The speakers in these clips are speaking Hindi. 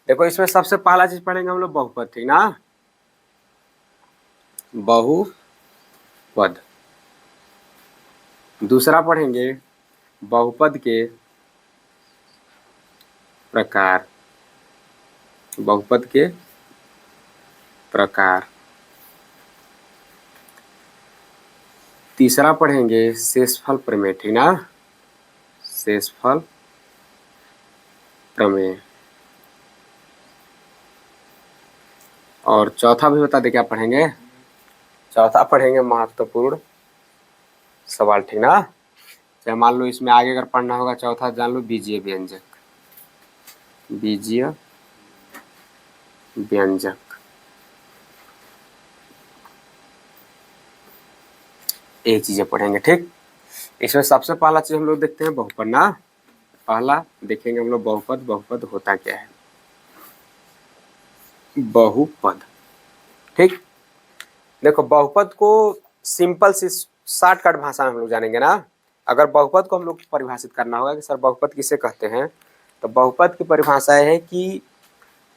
देखो इसमें सबसे पहला चीज पढ़ेंगे हम लोग बहुपद, ठीक ना। बहुपद। दूसरा पढ़ेंगे बहुपद के प्रकार। बहुपद के प्रकार। तीसरा पढ़ेंगे शेषफल प्रमेय, ठीक ना। शेषफल प्रमेय। और चौथा भी बता दे क्या पढ़ेंगे। चौथा पढ़ेंगे महत्वपूर्ण सवाल, ठीक ना। चाहे मान लो इसमें आगे अगर पढ़ना होगा चौथा जान लो बीजीय व्यंजक। बीजीय व्यंजक। ये चीजें पढ़ेंगे, ठीक। इसमें सबसे पहला चीज हम लोग देखते हैं बहुपद ना। पहला देखेंगे हम लोग बहुपद। बहुपद होता क्या है। बहुपद, ठीक। देखो बहुपद को सिंपल सी शॉर्टकट भाषा में हम लोग जानेंगे ना। अगर बहुपद को हम लोग परिभाषित करना होगा कि सर बहुपद किसे कहते हैं, तो बहुपद की परिभाषा है कि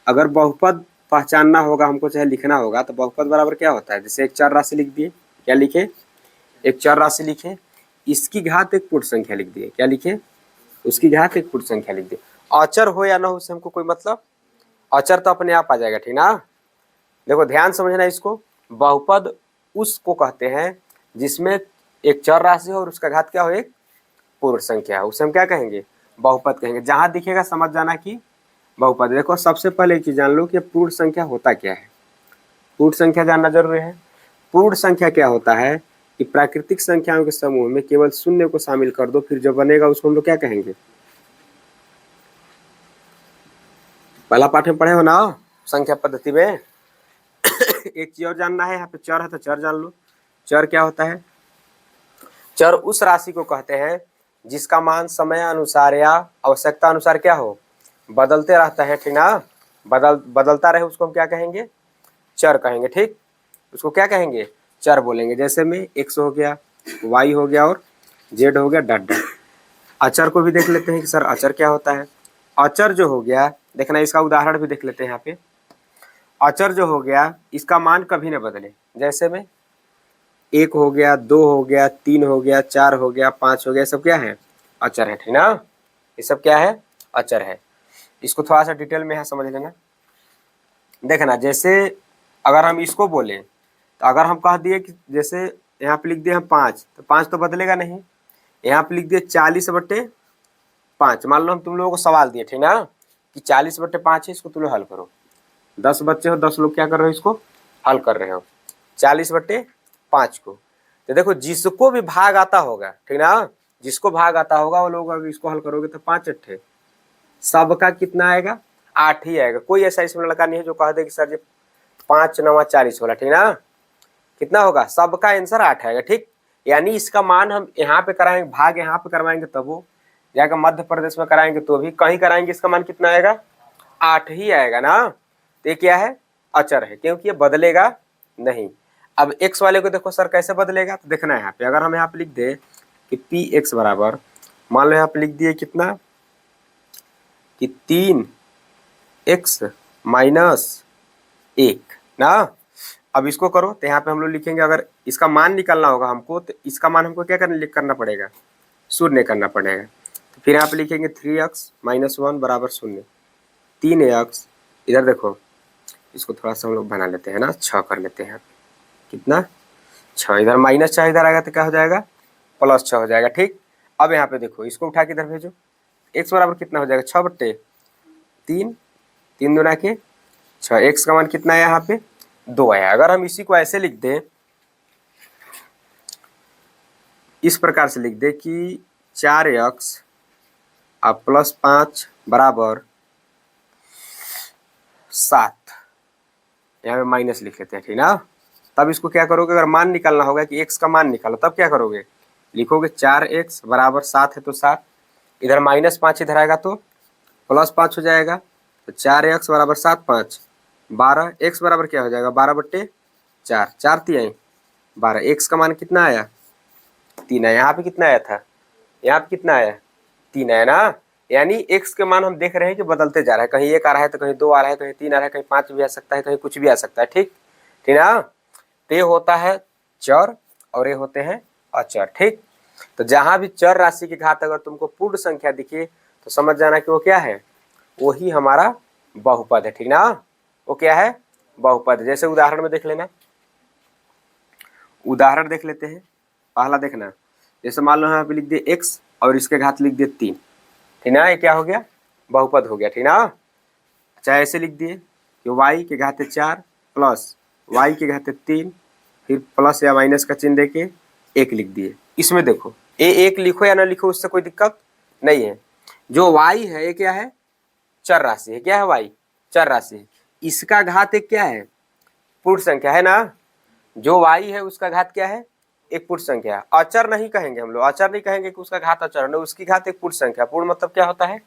अगर बहुपद पहचानना होगा हमको, चाहे लिखना होगा, तो बहुपद बराबर क्या होता है। जैसे एक चर राशि लिख दिए, क्या लिखे, एक चर राशि लिखे, इसकी घात एक पूर्ण संख्या लिख दिए, क्या लिखे, उसकी घात एक पूर्ण संख्या लिख दिए। अचर हो या ना हो उससे हमको कोई मतलब, अचर तो अपने आप आ जाएगा, ठीक ना। देखो ध्यान समझना इसको, बहुपद उसको कहते हैं जिसमें एक चर राशि हो और उसका घात क्या हो, एक पूर्ण संख्या हो, उसे हम क्या कहेंगे, बहुपद कहेंगे। जहां दिखेगा समझ जाना कि बहुपद। देखो सबसे पहले एक चीज जान लो कि पूर्ण संख्या होता क्या है। पूर्ण संख्या जानना जरूरी है। पूर्ण संख्या क्या होता है कि प्राकृतिक संख्याओं के समूह में केवल शून्य को शामिल कर दो, फिर जो बनेगा उसको हम लोग क्या कहेंगे। पहला पाठ में पढ़े हो ना संख्या पद्धति में। एक चीज और जानना है, यहाँ पे चर है तो चर जान लो। चर क्या होता है। चर उस राशि को कहते हैं जिसका मान समय अनुसार या आवश्यकता अनुसार क्या हो, बदलते रहता है, ठीक ना। बदलता रहे उसको हम क्या कहेंगे, चर कहेंगे, ठीक। उसको क्या कहेंगे, चर बोलेंगे। जैसे में x हो गया, y हो गया और z हो गया, डट डट। अचर को भी देख लेते हैं कि सर अचर क्या होता है। अचर जो हो गया, देखना इसका उदाहरण भी देख लेते हैं यहाँ पे। अचर जो हो गया इसका मान कभी न बदले। जैसे में 1 हो गया, 2 हो गया, 3 हो गया, 4 हो गया, 5 हो गया, सब क्या है, अचर है, ठीक ना। ये सब क्या है, अचर है। इसको थोड़ा सा डिटेल में यहाँ समझ लेना। देखना जैसे अगर हम इसको बोले, तो अगर हम कह दिए कि जैसे यहाँ पे लिख दिए हम 5, तो 5 तो बदलेगा नहीं। यहाँ पे लिख दिए 40/5। मान लो हम तुम लोगों को सवाल दिए, ठीक ना, कि 40/5 है, इसको तुम लोग हल करो। 10 बच्चे हो, 10 लोग क्या कर रहे हो, इसको हल कर रहे हो 40/5 को। तो देखो जिसको भी भाग आता होगा, ठीक ना, जिसको भाग आता होगा वो लोग अगर इसको हल करोगे तो 5 अट्ठे सबका कितना आएगा, 8 ही आएगा। कोई ऐसा इसमें लड़का नहीं है जो कह दे कि सर जी 5 9 40 होला, ठीक ना। कितना होगा, सबका आंसर 8 आएगा, ठीक। यानी इसका मान हम यहाँ पे कराएंगे, भाग यहाँ पे करवाएंगे तब वो जाकर मध्य प्रदेश में कराएंगे तो भी कहीं कराएंगे, इसका मान कितना आएगा, 8 ही आएगा ना। तो ये क्या है, अचर है, क्योंकि ये बदलेगा नहीं। अब x वाले को देखो सर कैसे बदलेगा, तो देखना है यहाँ पे। अगर हम यहाँ पे लिख दे कि px बराबर, मान लो यहाँ पे लिख दिए कितना कि 3x - 1 ना। अब इसको करो तो यहाँ पे हम लोग लिखेंगे, अगर इसका मान निकालना होगा हमको तो इसका मान हमको क्या करना पड़ेगा, शून्य करना पड़ेगा। तो फिर यहाँ पे लिखेंगे 3x - 1 बराबर 0। 3x इधर देखो, इसको थोड़ा सा हम लोग बना लेते हैं ना, 6 कर लेते हैं। कितना, 6। इधर -6 इधर आएगा तो क्या हो जाएगा, +6 हो जाएगा, ठीक। अब यहाँ पे देखो इसको उठा के इधर भेजो, x बराबर कितना हो जाएगा, 6/3। 3 दूना के 6। x का मान कितना है यहाँ पे, 2 है। अगर हम इसी को ऐसे लिख दें, इस प्रकार से लिख दे कि 4x अब +5 बराबर 7, यहाँ पे माइनस लिख लेते हैं, ठीक ना। तब इसको क्या करोगे, अगर मान निकालना होगा कि x का मान निकालो, तब क्या करोगे, लिखोगे 4x बराबर 7 है तो 7, इधर -5 इधर आएगा तो +5 हो जाएगा। तो 4x बराबर 7 5 12, x बराबर क्या हो जाएगा, 12/4। 4 तिहाई 12। x का मान कितना आया, 3 है। यहाँ पे कितना आया था, यहाँ पे कितना आया, 3 आया ना। यानी एक्स के मान हम देख रहे हैं कि बदलते जा रहा है, कहीं 1 आ रहा है तो कहीं 2 आ रहा है, कहीं 3 आ रहा है, कहीं 5 भी आ सकता है, कहीं कुछ भी आ सकता है। ठीक ठीक ना। तो ये होता है चर और ये होते हैं अचर। ठीक, तो जहां भी चर राशि की घात अगर तुमको पूर्ण संख्या दिखे तो समझ जाना कि वो क्या है, वही हमारा बहुपद है। ठीक ना, वो क्या है, बहुपद। जैसे उदाहरण में देख लेना, उदाहरण देख लेते हैं। पहला देखना, जैसे मान लो यहाँ पे लिख दिए x और इसके घात लिख दिए 3। ठीक ना, ये क्या हो गया, बहुपद हो गया। ठीक ना, चाहे ऐसे लिख दिए कि y के घाते 4 प्लस y के घाते 3, फिर प्लस या माइनस का चिन्ह देके 1 लिख दिए। इसमें देखो ये 1 लिखो या ना लिखो उससे कोई दिक्कत नहीं है। जो y है ये क्या है, चर राशि है। क्या है y, चर राशि है। इसका घात एक क्या है, पूर्ण संख्या है ना। जो y है उसका घात क्या है, एक पूर्ण संख्या। अचर नहीं कहेंगे हम लोग, अचर नहीं कहेंगे कि उसका घात अचर है, उसकी घात एक पूर्ण संख्या। पूर्ण मतलब क्या होता है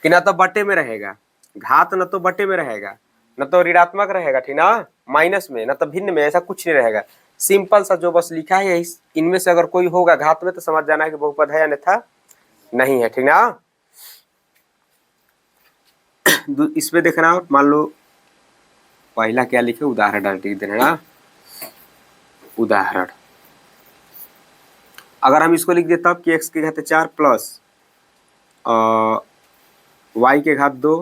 कि ना तो बटे में रहेगा, घात न तो बटे में रहेगा, न तो ऋणात्मक रहेगा, ठीक ना, माइनस में, न तो भिन्न में, ऐसा कुछ नहीं रहेगा। सिंपल सा जो बस लिखा है इनमें से अगर कोई होगा घात में तो समझ जाना है कि बहुपद है, अन्यथा नहीं है। ठीक ना, इसमें देखना, मान लो पहला क्या लिखे, उदाहरण डाल देना ना। उदाहरण अगर हम इसको लिख दे तब कि x के घात 4 प्लस y के घात 2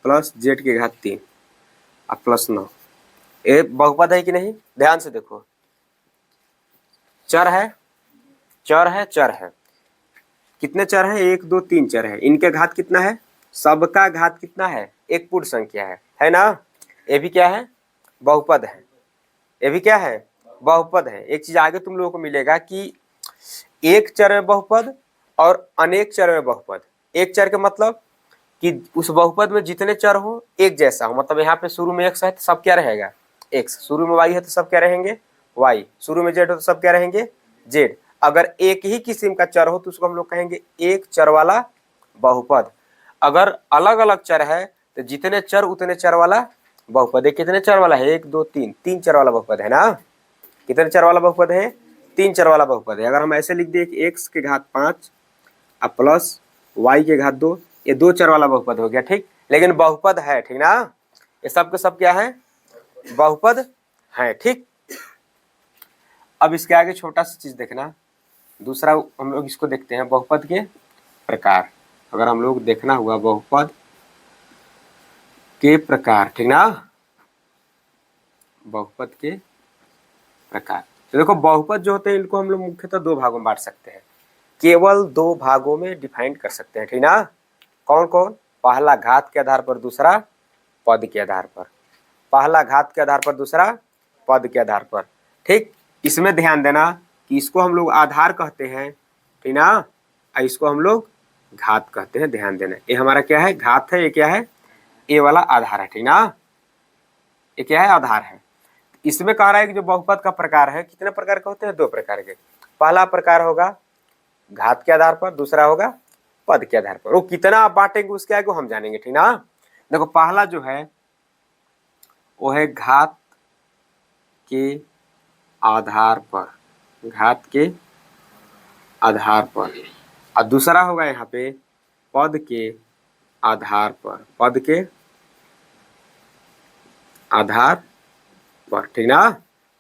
प्लस z के घात 3 और प्लस 9, ये बहुपद है कि नहीं। ध्यान से देखो, चर है, चर है, चर है। कितने चर है, 1 2 3 चर है। इनके घात कितना है, सबका घात कितना है, एक पूर्ण संख्या है ना। ये भी क्या है, बहुपद है। ये भी क्या है, बहुपद है। एक चीज आगे तुम लोगों को मिलेगा कि एक चर में बहुपद और अनेक चर में बहुपद। एक चर का मतलब कि उस बहुपद में जितने चर हो एक जैसा हो। मतलब यहाँ पे शुरू में x है तो सब क्या रहेगा, x। शुरू में y है तो सब क्या रहेंगे, y। शुरू में z हो तो सब क्या रहेंगे, z। अगर एक ही किस्म का चर हो तो उसको हम लोग कहेंगे एक चर वाला बहुपद। अगर अलग अलग चर है तो जितने चर उतने चर वाला बहुपद है। कितने चर वाला है, 1 2 3, 3 चर वाला बहुपद है ना। कितने चर वाला बहुपद है, 3 चर वाला बहुपद है। अगर हम ऐसे लिख दिए कि x के घात 5 और प्लस y के घात 2, ये 2 चर वाला बहुपद हो गया। ठीक, लेकिन बहुपद है। ठीक ना, ये सब के सब क्या है, बहुपद है। ठीक, अब इसके आगे छोटा सा चीज देखना, दूसरा हम लोग इसको देखते हैं, बहुपद के प्रकार। अगर हम लोग देखना हुआ बहुपद के प्रकार, ठीक ना, बहुपद के प्रकार। तो देखो बहुपद जो होते हैं इनको हम लोग मुख्यतः 2 भागों में बांट सकते हैं, केवल 2 भागों में डिफाइन कर सकते हैं। ठीक ना, कौन कौन, पहला घात के आधार पर, दूसरा पद के आधार पर। पहला घात के आधार पर, दूसरा पद के आधार पर। ठीक, इसमें ध्यान देना कि इसको हम लोग आधार कहते हैं, ठीक ना, और इसको हम लोग घात कहते हैं। ध्यान देना, ये हमारा क्या है, घात है, ये क्या है, ये वाला आधार है। ठीक ना, ये क्या है, आधार है। इसमें कह रहा है कि जो बहुपद का प्रकार है, कितने प्रकार के होते हैं, 2 प्रकार के। पहला प्रकार होगा घात के आधार पर, दूसरा होगा पद के आधार पर। वो कितना आप बांटेंगे उसके आगे हम जानेंगे। ठीक ना, देखो पहला जो है वो है घात के आधार पर, घात के आधार पर, और दूसरा होगा यहाँ पे पद के आधार पर, पद के आधार पर। ठीक ना,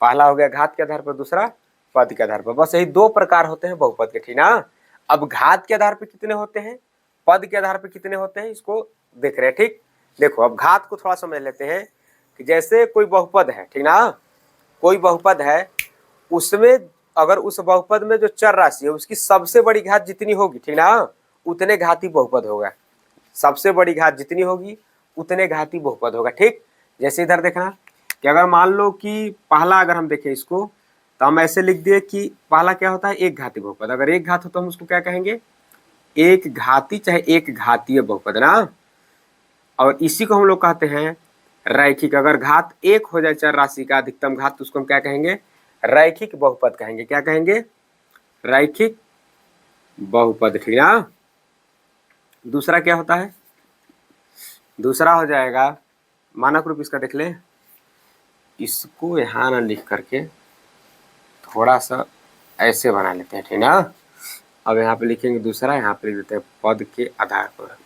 पहला हो गया घात के आधार पर, दूसरा पद के आधार पर। बस यही 2 प्रकार होते हैं बहुपद के। ठीक ना, अब घात के आधार पर कितने होते हैं, पद के आधार पर कितने होते हैं, इसको देख रहे हैं। ठीक, देखो अब घात को थोड़ा समझ लेते हैं कि जैसे कोई बहुपद है, ठीक ना, कोई बहुपद है, उसमें अगर उस बहुपद में जो चर राशि है उसकी सबसे बड़ी घात जितनी होगी, ठीक ना, उतने घाती बहुपद होगा। सबसे बड़ी घात जितनी होगी उतने घाती बहुपद होगा। ठीक, जैसे इधर देखना कि अगर मान लो कि पहला अगर हम देखें इसको तो हम ऐसे लिख दिए कि पहला क्या होता है, एक घाती बहुपद। अगर एक घात हो तो हम उसको क्या कहेंगे, एक घाती चाहे एक घातीय बहुपद ना। और इसी को हम लोग कहते हैं रैखिक। अगर घात 1 हो जाए चर राशि का अधिकतम घात तो उसको हम क्या कहेंगे, रैखिक बहुपद कहेंगे। क्या कहेंगे, रैखिक बहुपद। ठीक ना, दूसरा क्या होता है, दूसरा हो जाएगा मानक रूप इसका देख ले, इसको यहाँ ना लिख करके थोड़ा सा ऐसे बना लेते हैं। ठीक ना, अब यहाँ पे लिखेंगे दूसरा, यहाँ पे लिख देते हैं पद के आधार पर।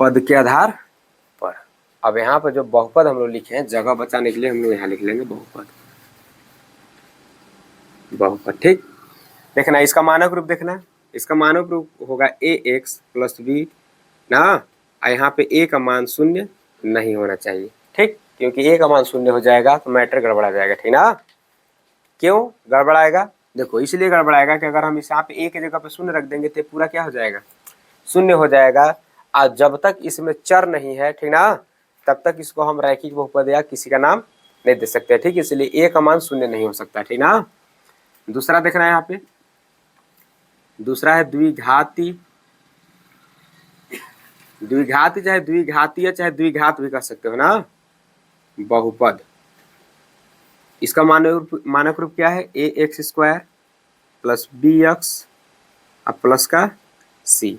पद के आधार पर। अब यहाँ पर जो बहुपद हम लोग लिखे हैं, जगह बचाने के लिए हम लोग यहाँ लिख लेंगे बहुपद। बहुपद, ठीक। देखना इसका मानक रूप, देखना इसका मानक रूप होगा ए एक्स प्लस बी ना। यहाँ पे ए का मान शून्य नहीं होना चाहिए, ठीक, क्योंकि ए का मान शून्य हो जाएगा तो मैटर गड़बड़ा जाएगा, ठीक ना। क्यों गड़बड़ाएगा? देखो इसलिए गड़बड़ाएगा कि अगर हम इस यहाँ पे ए की जगह पे शून्य रख देंगे तो पूरा क्या हो जाएगा, शून्य हो जाएगा। और जब तक इसमें चर नहीं है, ठीक ना, तब तक इसको हम रैखिक बहुपद या किसी का नाम नहीं दे सकते, ठीक। इसलिए ए का मान शून्य नहीं हो सकता, ठीक ना। दूसरा देखना है यहाँ पे, दूसरा है द्विघाती। द्विघाती चाहे द्विघातीय चाहे द्विघात भी कर सकते हो ना, बहुपद। इसका मानक रूप क्या है, ए x square plus b x plus का सी।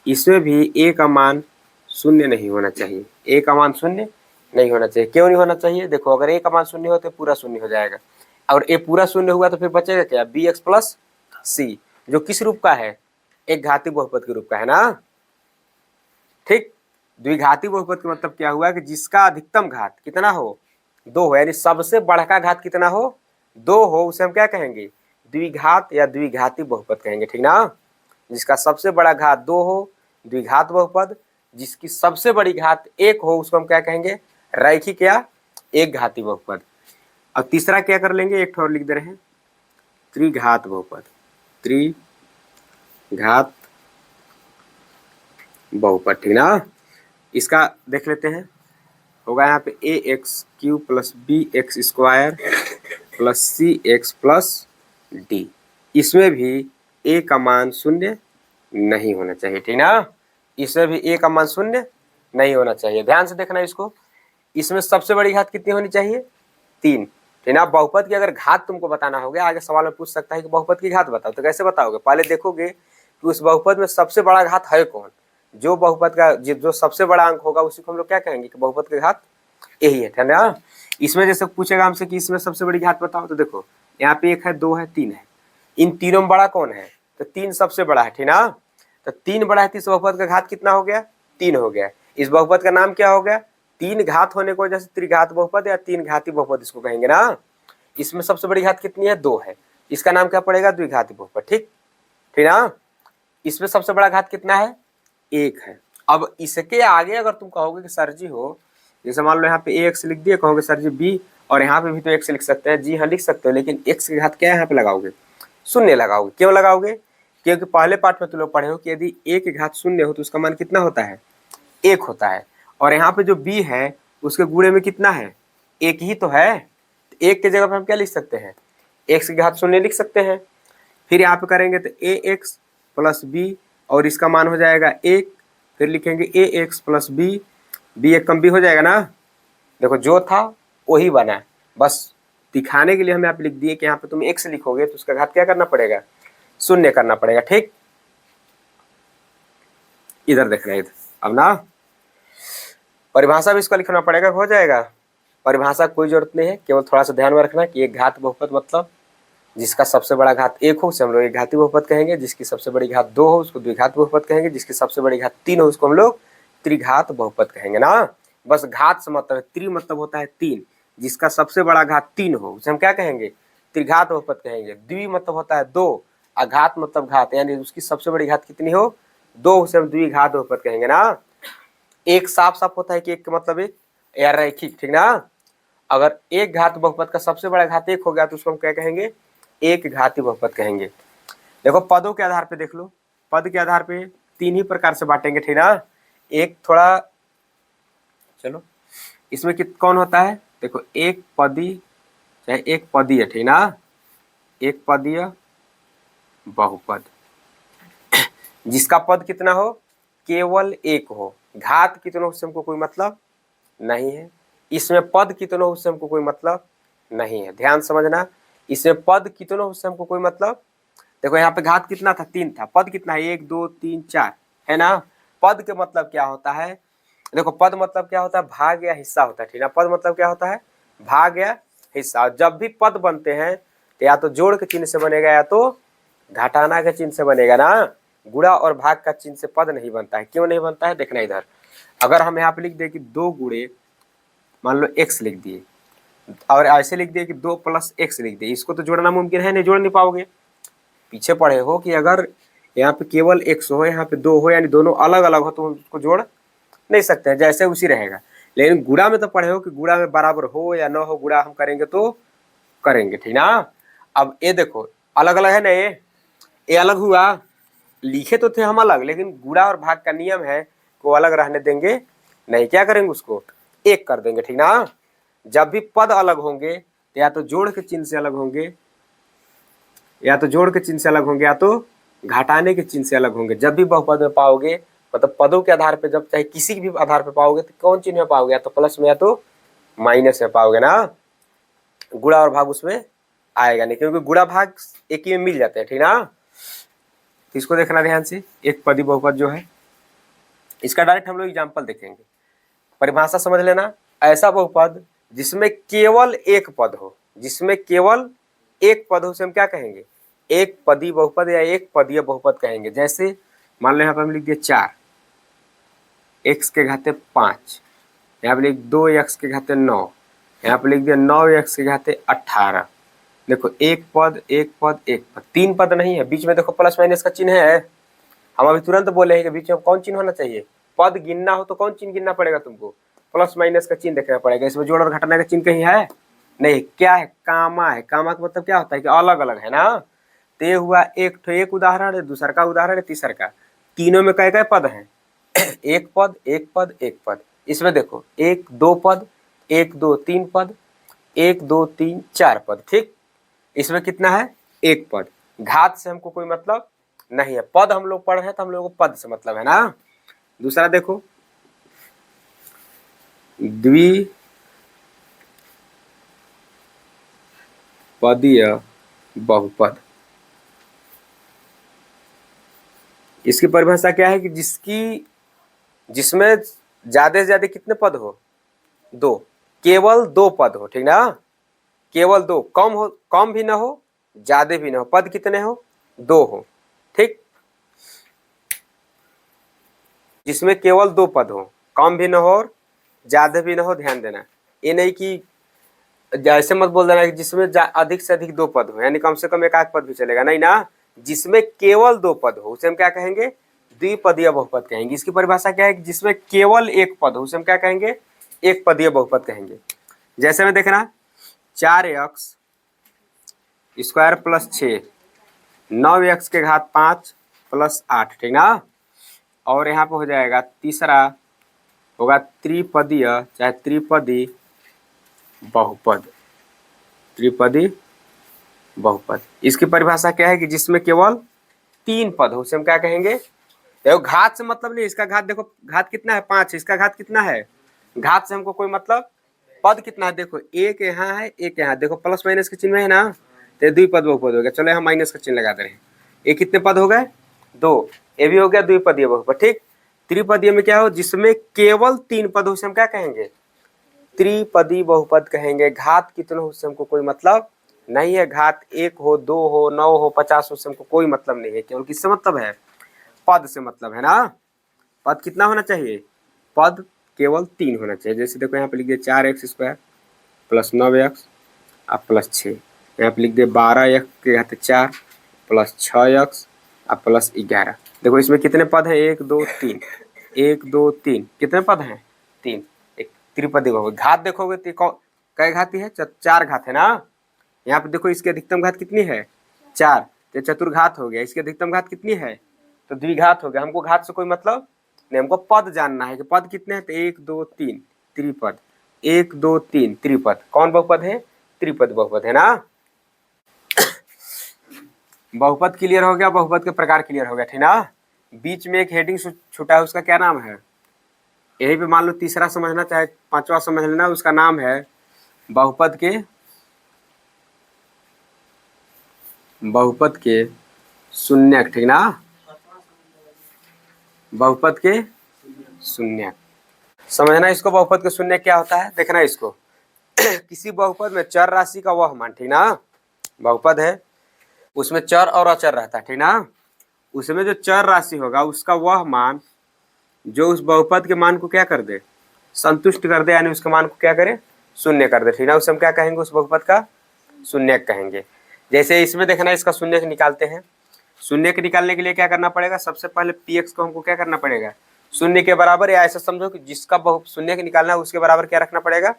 इसमें भी ए का मान शून्य नहीं होना चाहिए, ए का मान शून्य नहीं होना चाहिए। क्यों नहीं होना चाहिए? देखो अगर ए का मान शून्य हो तो पूरा शून्य हो जाएगा, और ए पूरा शून्य हुआ तो फिर बचेगा क्या, बी एक्स प्लस सी, जो किस रूप का है, एक घाती बहुपद के रूप का है ना, ठीक। द्विघाती बहुपद का मतलब क्या हुआ कि जिसका अधिकतम घात कितना हो, 2 हो, यानी सबसे बड़ा घात कितना हो, 2 हो, उसे हम क्या कहेंगे, द्विघात या द्विघाती बहुपद कहेंगे, ठीक ना। जिसका सबसे बड़ा घात 2 हो, द्विघात बहुपद। जिसकी सबसे बड़ी घात 1 हो, उसको हम क्या कहेंगे, रैखिक या एक घाती बहुपद। और तीसरा क्या कर लेंगे, एक और लिख दे रहे हैं, त्रिघात बहुपद। त्रिघात बहुपद, ठीक ना। इसका देख लेते हैं, होगा यहाँ पे a x cube plus b x square plus c x plus d. इसमें भी ए का मान शून्य नहीं होना चाहिए, ठीक ना। इसमें भी ए का मान शून्य नहीं होना चाहिए। ध्यान से देखना इसको, इसमें सबसे बड़ी घात कितनी होनी चाहिए, 3, ठीक ना। बहुपद की अगर घात तुमको बताना होगा, आगे सवाल में पूछ सकता है कि बहुपद की घात बताओ, तो कैसे बताओगे, पहले देखोगे कि उस बहुपद में सबसे बड़ा घात है कौन। जो बहुपद का जो सबसे बड़ा अंक होगा उसी को हम लोग क्या कहेंगे कि बहुपद की घात यही है, ठीक ना। इसमें जैसे पूछेगा हमसे कि इसमें सबसे बड़ी घात बताओ, तो देखो यहाँ पे 1 है, 2 है, 3 है, इन तीनों में बड़ा कौन है, तो 3 सबसे बड़ा है, ठीक ना। तो 3 बड़ा है तो इस बहुपद का घात कितना हो गया, 3 हो गया। इस बहुपद का नाम क्या हो गया, 3 घात होने को जैसे त्रिघात बहुपद या 3 घाती बहुपद इसको कहेंगे ना। इसमें सबसे बड़ी घात कितनी है, 2 है, इसका नाम क्या पड़ेगा, द्विघाती बहुपद, ठीक, ठीक ना। इसमें सबसे बड़ा घात कितना है, 1 है। अब इसके आगे अगर तुम कहोगे कि सर जी हो, जैसे मान लो यहाँ पे ए एक्स लिख दिए, कहोगे सर जी बी, और यहाँ पे भी तो एक्स लिख सकते हैं, जी हाँ लिख सकते हो, लेकिन एक्स की घात क्या है यहाँ पे लगाओगे, शून्य लगाओगे। क्यों लगाओगे, क्योंकि पहले पाठ में तुम लोग पढ़े हो कि यदि ए की घात शून्य हो तो उसका मान कितना होता है, 1 होता है। और यहाँ पे जो बी है उसके गुणे में कितना है, 1 ही तो है। 1 की जगह पे हम क्या लिख सकते हैं, एक्स की घात शून्य लिख सकते हैं। फिर यहाँ पे करेंगे तो ए एक्स प्लस बी, और इसका मान हो जाएगा 1, फिर लिखेंगे ए एक्स प्लस बी, बी एक कम बी हो जाएगा ना। देखो जो था वही बना, बस दिखाने के लिए हम यहाँ पे लिख दिए कि यहाँ पे तुम एक्स लिखोगे तो उसका घात क्या करना पड़ेगा, शून्य करना पड़ेगा, ठीक। इधर देख रहे हैं, अब ना परिभाषा भी इसका लिखना पड़ेगा, हो जाएगा। परिभाषा कोई जरूरत नहीं है, केवल थोड़ा सा ध्यान में रखना कि एक घात बहुपद मतलब जिसका सबसे बड़ा घात 1 हो उसे हम लोग एक घाती बहुपद कहेंगे, जिसकी सबसे बड़ी घात 2 हो उसको द्विघात बहुपद कहेंगे, जिसकी सबसे बड़ी घात 3 हो उसको हम लोग त्रिघात बहुपद कहेंगे ना। बस घात से मतलब है, त्रि मतलब होता है 3, जिसका सबसे बड़ा घात 3 हो उसे हम क्या कहेंगे, त्रिघात बहुपद कहेंगे। द्वि मतलब होता है 2, अघात मतलब घात, यानी उसकी सबसे बड़ी घात कितनी हो, 2, उसे हम द्विघात बहुपद कहेंगे ना। एक साफ साफ होता है कि एक का मतलब एक या रैखिक, ठीक ना। अगर एक घात बहुपद का सबसे बड़ा घात 1 हो गया तो उसको हम क्या कहेंगे, एक घाती बहुपद कहेंगे। देखो पदों के आधार पे देख लो, पद के आधार पे 3 ही प्रकार से बांटेंगे, ठीक ना। एक थोड़ा चलो इसमें कौन होता है, देखो एक पदी चाहे एक पदीय, ठीक ना, एक पदीय बहुपद जिसका पद कितना हो, केवल 1 हो, घात कितनों से हमको कोई मतलब नहीं है, इसमें पद कितनों से हमको कोई मतलब नहीं है। ध्यान समझना, इसमें पद कितनों से हमको कोई मतलब, देखो यहाँ पे घात कितना था, 3 था, पद कितना है, 1 2 3 4 है ना। पद के मतलब क्या होता है, देखो पद मतलब क्या होता है, भाग या हिस्सा होता है, ठीक ना। पद मतलब क्या होता है, भाग या हिस्सा। जब भी पद बनते हैं तो या तो जोड़ के चिन्ह से बनेगा या तो घटाना के चिन्ह से बनेगा ना। गुणा और भाग का चिन्ह से पद नहीं बनता है। क्यों नहीं बनता है देखना इधर। अगर हम यहाँ पे लिख दे कि 2 गुणे मान लो x लिख दिए और ऐसे लिख दिए कि 2 प्लस x लिख दिए, इसको तो जोड़ना मुमकिन है नहीं, जोड़ नहीं पाओगे। पीछे पढ़े हो कि अगर यहाँ पे केवल x हो, यहाँ पे 2 हो, यानी दोनों अलग अलग हो तो उसको जोड़ नहीं सकते हैं, जैसे उसी रहेगा। लेकिन गुणा में तो पढ़े हो कि गुणा में बराबर हो या न हो, गुणा हम करेंगे तो करेंगे, ठीक ना। अब ये देखो अलग अलग है ना, ये अलग हुआ, लिखे तो थे हम अलग, लेकिन गुणा और भाग का नियम है को अलग रहने देंगे नहीं। क्या करेंगे उसको एक कर देंगे, ठीक ना। जब भी पद अलग होंगे तो या तो जोड़ के चिन्ह से अलग होंगे, या तो जोड़ के चिन्ह से अलग होंगे, या तो घटाने के चिन्ह से अलग होंगे। जब भी बहुपद में पाओगे, मतलब पदों के आधार पे, जब चाहे किसी भी आधार पे पाओगे तो कौन चिन्ह में पाओगे, या तो प्लस में या तो माइनस में पाओगे ना। गुणा और भाग उसमें आएगा नहीं, क्योंकि गुणा भाग एक ही में मिल जाते हैं, ठीक ना। तो इसको देखना ध्यान से। एक पदी बहुपद जो है इसका डायरेक्ट हम लोग एग्जाम्पल देखेंगे। परिभाषा समझ लेना, ऐसा बहुपद जिसमें केवल एक पद हो, जिसमें केवल एक पद हो उसे हम क्या कहेंगे, एक पदी बहुपद या एक पदीय बहुपद कहेंगे। जैसे मान लो यहाँ पर हम लिख दिए 4 x के घाते 5, यहाँ पे लिख 2 x के घाते 9, यहाँ पे लिख दिया 9 x के घाते 18। देखो एक पद एक पद एक पद, 3 पद नहीं है। बीच में देखो प्लस माइनस का चिन्ह है। हम अभी तुरंत बोले हैं कि बीच में कौन चिन्ह होना चाहिए, पद गिनना हो तो कौन चिन्ह गिनना पड़ेगा तुमको, प्लस माइनस का चिन्ह देखना पड़ेगा। इसमें जोड़ और घटाने का चिन्ह कहीं है नहीं। क्या है, कामा है। कामा का मतलब क्या होता है कि अलग अलग है ना। ते हुआ एक उदाहरण है, दूसरा का उदाहरण है, तीसरा का। तीनों में कई कई पद हैं एक पद एक पद एक पद। इसमें देखो 1 2 पद, 1 2 3 पद, 1 2 3 4 पद, ठीक। इसमें कितना है, एक पद। घात से हमको कोई मतलब नहीं है, पद हम लोग पढ़ रहे हैं तो हम लोगों को पद से मतलब है ना। दूसरा देखो द्विपदीय बहुपद। इसकी परिभाषा क्या है कि जिसमें ज्यादा से ज्यादा कितने पद हो, 2, केवल 2 पद हो, ठीक ना। केवल 2, कम भी ना हो ज्यादा भी ना हो, पद कितने हो, 2 हो, ठीक। जिसमें केवल 2 पद हो, कम भी ना हो और ज्यादा भी ना हो। ध्यान देना, ये नहीं कि जैसे मत बोल देना कि जिसमें अधिक से अधिक 2 पद हो, यानी कम से कम एक आध पद भी चलेगा, नहीं ना। जिसमें केवल 2 पद हो उसे हम क्या कहेंगे, द्विपदीय बहुपद कहेंगे। इसकी परिभाषा क्या है कि जिसमें केवल एक पद हो उसे हम क्या कहेंगे, एक पदीय बहुपद कहेंगे। जैसे में देखना 4x स्क्वायर प्लस 6, 9x के घात 5 प्लस 8, ठीक ना। और यहाँ पे हो जाएगा तीसरा होगा त्रिपदीय चाहे त्रिपदी बहुपद। त्रिपदी बहुपद इसकी परिभाषा क्या है कि जिसमें केवल 3 पद हो उसे हम क्या कहेंगे। देखो घात से मतलब नहीं, इसका घात देखो, घात कितना है 5, इसका घात कितना है, घात से हमको कोई मतलब, पद कितना है देखो, एक यहाँ है एक यहाँ, देखो प्लस माइनस के चिन्ह है ना, तो द्विपद बहुपद हो गया। चलो यहाँ माइनस का चिन्ह लगा दे रहे हैं। ये कितने पद हो गए, 2, ये भी हो गया द्विपदीय बहुपद, ठीक। त्रिपदीय में क्या हो, जिसमें केवल 3 पद हो उसे हम क्या कहेंगे, त्रिपदी बहुपद कहेंगे। घात कितने हो उससे हमको कोई मतलब नहीं है, घात 1 हो 2 हो 9 हो 50 हो, उससे हमको कोई मतलब नहीं है। केवल किससे मतलब है, पद से मतलब है ना। पद कितना होना चाहिए, पद केवल 3 होना चाहिए। जैसे देखो यहाँ पे लिख दिए 4x स्क्वायर प्लस 9x और प्लस 6, यहाँ पे लिख दिए 12x के घाते 4 प्लस 6x और प्लस 11। देखो इसमें कितने पद हैं, 1 2 3, 1 2 3, कितने पद हैं, 3। एक त्रिपदी बहुपद। घात देखोगे तो कई घाती है, 4 घात है ना। यहाँ पे देखो इसकी अधिकतम घात कितनी है, 4, तो चतुर्घात हो गया। इसकी अधिकतम घात कितनी है, तो द्विघात हो गया। हमको घात से कोई मतलब नहीं, हमको पद जानना है कि पद कितने हैं, तो 1 2 3 त्रिपद, 1 2 3 त्रिपद। कौन बहुपद है, त्रिपद बहुपद है ना। बहुपद क्लियर हो गया, बहुपद के प्रकार क्लियर हो गया, ठीक ना। बीच में एक हेडिंग छूटा है, उसका क्या नाम है, यही पे मान लो तीसरा समझना चाहे 5वां समझ लेना, उसका नाम है बहुपद के शून्यक, ठीक ना। बहुपद के शून्यक समझना इसको। बहुपद के शून्यक क्या होता है देखना इसको। किसी बहुपद में चर राशि का वह मान, ठीक ना, बहुपद है उसमें चर और अचर रहता है, ठीक ना। उसमें जो चर राशि होगा उसका वह मान जो उस बहुपद के मान को क्या कर दे, संतुष्ट कर दे, यानी उसके मान को क्या करे, शून्य कर दे, ठीक ना। उसे हम क्या कहेंगे, उस बहुपद का शून्यक कहेंगे। जैसे इसमें देखना, इसका शून्यक निकालते हैं। शून्यक निकालने के लिए क्या करना पड़ेगा, सबसे पहले px को हमको क्या करना पड़ेगा, शून्य के बराबर, या ऐसा समझो कि जिसका शून्यक निकालना है उसके बराबर क्या रखना पड़ेगा,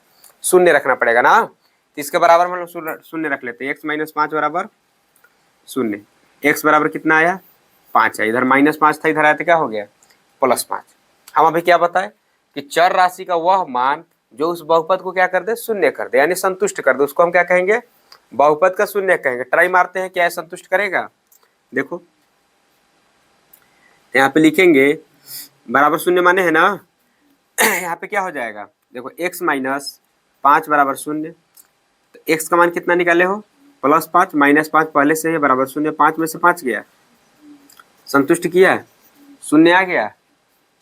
शून्य रखना पड़ेगा ना। तो इसके बराबर हम लोग शून्य रख लेते हैं। x माइनस 5 बराबर शून्य। x बराबर कितना आया, 5 है। इधर -5 था, इधर आया तो क्या हो गया, +5। हम अभी क्या बताए कि चर राशि का वह मान जो उस बहुपद को क्या कर दे, शून्य कर दे, यानी संतुष्ट कर दे, उसको हम क्या कहेंगे, बहुपद का शून्य कहेंगे। ट्राई मारते हैं, क्या है संतुष्ट करेगा। देखो यहाँ पे लिखेंगे बराबर शून्य माने है ना। यहाँ पे क्या हो जाएगा, देखो x माइनस 5 बराबर शून्य। तो x का मान कितना निकाले हो, +5, -5 पहले से है बराबर शून्य। 5 में से 5 गया, संतुष्ट किया, शून्य आ गया,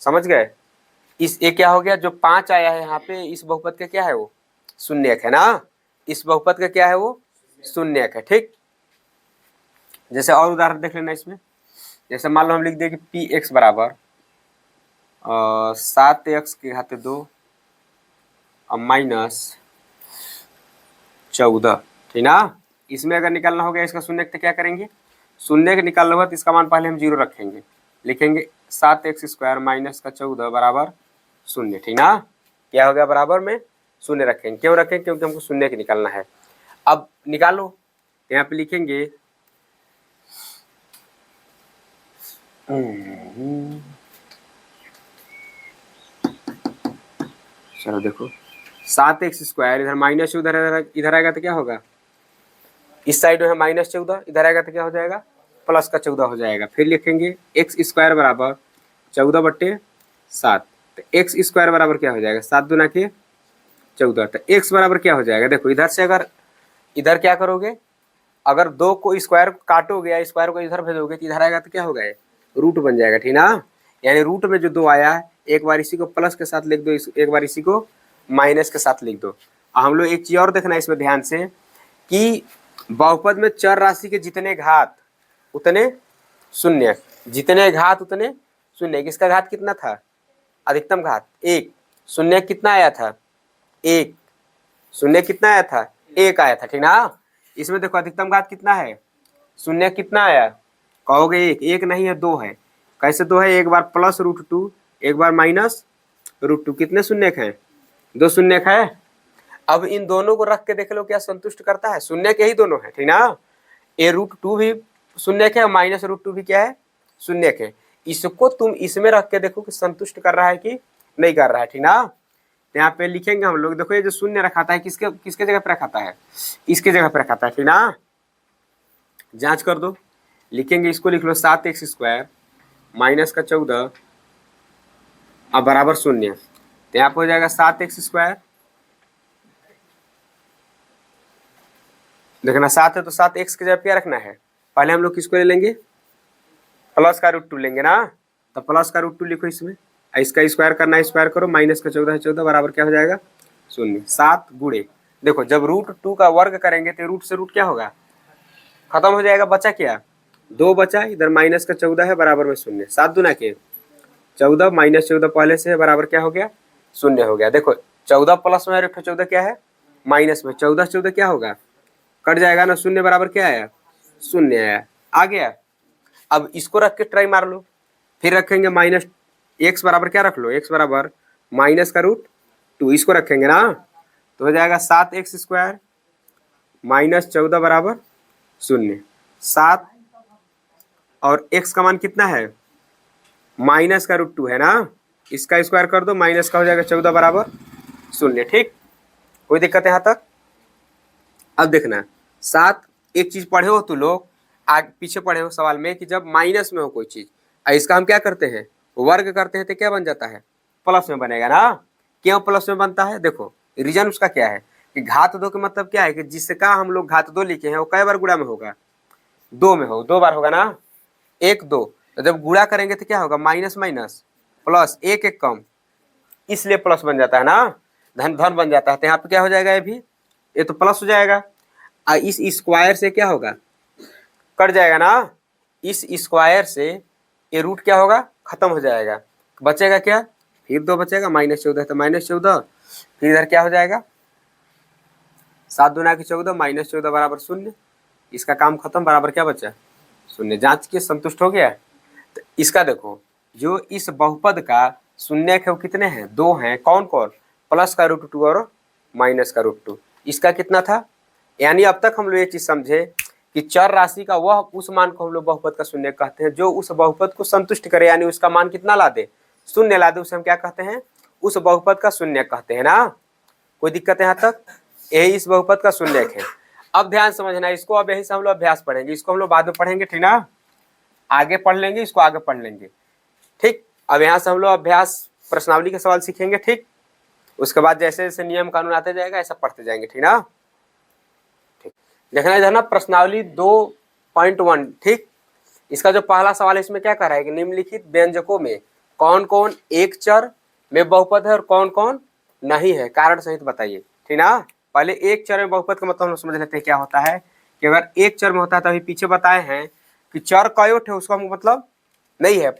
समझ गए। इस एक क्या हो गया, जो 5 आया है यहाँ पे, इस बहुपद का क्या है, वो शून्यक है ना। इस बहुपद का क्या है, वो शून्यक है, ठीक। जैसे और उदाहरण देख लेना इसमें। जैसे मान लो हम लिख दें कि px बराबर 7x की घात 2 और -14, ठीक ना। इसमें अगर निकालना होगा इसका शून्यक तो क्या करेंगे, शून्यक निकालना होगा तो इसका मान पहले हम 0 रखेंगे, लिखेंगे 7x स्क्वायर -14 बराबर शून्य, ठीक ना। क्या हो गया, बराबर में शून्य रखेंगे। क्यों रखें, क्योंकि हमको शून्य की निकालना है। अब निकालो, यहाँ पे लिखेंगे चलो देखो 7x स्क्वायर, इधर माइनस इधर आएगा तो क्या होगा, इस साइड में है -14, इधर आएगा तो क्या हो जाएगा, +14 हो जाएगा। फिर लिखेंगे x स्क्वायर बराबर 14/7। तो x स्क्वायर बराबर क्या हो जाएगा, 7 दूना के 14। तो x बराबर क्या हो जाएगा, देखो इधर से अगर इधर क्या करोगे, अगर 2 को स्क्वायर काटोगे या स्क्वायर को इधर भेजोगे तो इधर आएगा तो क्या होगा, रूट बन जाएगा, ठीक ना। यानी रूट में जो 2 आया है, एक बार इसी को प्लस के साथ लिख दो, एक बार इसी को माइनस के साथ लिख दो। हम लोग एक चीज और देखना इसमें ध्यान से कि बहुपद में चर राशि के जितने घात उतने शून्य, जितने घात उतने शून्य। किसका घात कितना था, अधिकतम घात 1, शून्य कितना आया था, 1, शून्य कितना आया था, 1 आया था, ठीक ना। इसमें देखो अधिकतम घात कितना है, शून्य कितना आया, कहोगे 1 नहीं है, 2 है। कैसे 2 है, एक बार +√2, एक बार -√2, कितने शून्यक हैं, 2 शून्यक है। अब इन दोनों को रख के देख लो क्या संतुष्ट करता है, शून्य के ही दोनों है, ठीक ना। √2 भी शून्यक है, -√2 भी क्या है, शून्यक है। इसको तुम इसमें रख के देखो कि संतुष्ट कर रहा है कि नहीं कर रहा है, ठीक ना। यहाँ पे लिखेंगे हम लोग, देखो ये जो शून्य रखाता है किसके किसके जगह पे रखाता है, इसके जगह पे रखाता है, ठीक ना। जांच कर दो, लिखेंगे इसको लिख लो 7x स्क्वायर -14 और बराबर शून्य। तो यहाँ पे हो जाएगा 7x स्क्वायर, देखना 7 है तो 7x की जगह क्या रखना है, पहले हम लोग किसको ले लेंगे, +√2 लेंगे ना। तो +√2 लिखो इसमें, इसका स्क्वायर करना है, स्क्वायर करो, -14 है 14 बराबर क्या हो जाएगा, शून्य। 7 गुणे, देखो जब √2 का वर्ग करेंगे तो रूट से रूट क्या होगा, खत्म हो जाएगा, बचा क्या, 2 बचा, इधर -14 है बराबर में शून्य। 7 दूना के 14, -14 पहले से है बराबर क्या हो गया, शून्य हो गया। देखो 14 प्लस में 14 क्या है, माइनस में, 14 14 क्या होगा, कट जाएगा ना, शून्य बराबर क्या आया, शून्य आया, आ गया। अब इसको रख के ट्राई मार लो, फिर रखेंगे -x बराबर क्या रख लो, x बराबर -√2, इसको रखेंगे ना। तो हो जाएगा 7x स्क्वायर -14 बराबर शून्य। 7 और x का मान कितना है, -√2 है ना, इसका स्क्वायर कर दो, माइनस का हो जाएगा 14 बराबर शून्य, ठीक। कोई दिक्कत है यहाँ तक। अब देखना 7, एक चीज पढ़े हो तो लोग आगे पीछे पढ़े हो सवाल में कि जब माइनस में हो कोई चीज, इसका हम क्या करते हैं, वर्ग करते हैं तो क्या बन जाता है, प्लस में बनेगा ना। क्यों प्लस में बनता है, देखो रीजन उसका क्या है कि घात 2 का मतलब क्या है कि जिसका हम लोग घात 2 लिखे हैं वो कई बार गुणा में होगा, 2 में हो, 2 बार होगा ना, 1 2। तो जब गुणा करेंगे तो क्या होगा, माइनस माइनस प्लस, 1 1 कम, इसलिए प्लस बन जाता है ना, धन धन बन जाता है। तो यहाँ पे क्या हो जाएगा, ये भी ये तो प्लस हो जाएगा। इस स्क्वायर से क्या होगा, कट जाएगा ना, इस स्क्वायर से ये रूट क्या होगा, खत्म हो जाएगा, बचेगा क्या, फिर 2 बचेगा, -14 तो -14, फिर इधर क्या हो जाएगा, 7 दूना की 14, -14 बराबर 0, इसका काम खत्म, बराबर क्या बचा, 0। जांच के संतुष्ट हो गया। तो इसका देखो, जो इस बहुपद का शून्य है वो कितने हैं, 2 हैं, कौन कौन, प्लस का √2 और माइनस का √2। इसका कितना था, यानी अब तक हम लोग ये चीज समझे कि चर राशि का वह उस मान को हम लोग बहुपद का शून्य कहते हैं जो उस बहुपद को संतुष्ट करे, यानी उसका मान कितना ला दे, 0 ला दे, उसे हम क्या कहते हैं, उस बहुपद का शून्य कहते हैं ना। कोई दिक्कत है यहाँ तक, यही इस बहुपद का शून्य है। अब ध्यान समझना इसको, अब यही से हम लोग अभ्यास पढ़ेंगे, इसको हम लोग बाद में पढ़ेंगे, ठीक ना, आगे पढ़ लेंगे, इसको आगे पढ़ लेंगे, ठीक। अब यहाँ से हम लोग अभ्यास प्रश्नावली के सवाल सीखेंगे, ठीक। उसके बाद जैसे जैसे नियम कानून आते जाएगा ऐसा पढ़ते जाएंगे, ठीक ना। ठीक, देखना इधर ना प्रश्नावली 2.1, ठीक। इसका जो पहला सवाल है इसमें क्या कर रहा है कि निम्नलिखित व्यंजकों में कौन कौन एक चर में बहुपद है और कौन कौन नहीं है, कारण सहित बताइए, ठीक ना। पहले एक चर में बहुपद का मतलब हम लोग समझ लेते हैं क्या होता है कि अगर एक चर में होता है तो अभी पीछे बताए हैं कि चर कयोट है उसका मतलब नहीं है,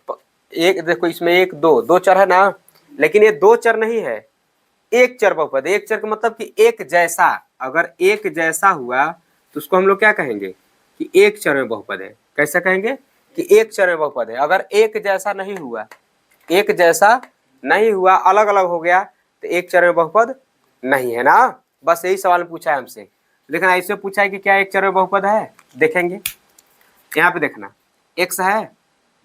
एक देखो इसमें 1 2 2 चर है ना, लेकिन ये 2 चर नहीं है, एक चर बहुपद। एक चर का मतलब कि एक जैसा, अगर एक जैसा हुआ तो उसको हम लोग क्या कहेंगे कि एक चर में बहुपद है। कैसे कहेंगे कि एक चर में बहुपद है। अगर एक जैसा नहीं हुआ, एक जैसा नहीं हुआ, अलग अलग हो गया तो एक चर में बहुपद नहीं है ना। बस यही सवाल पूछा है हमसे। देखना इससे पूछा है कि क्या एक चर में बहुपद है, देखेंगे यहाँ पे देखना x है,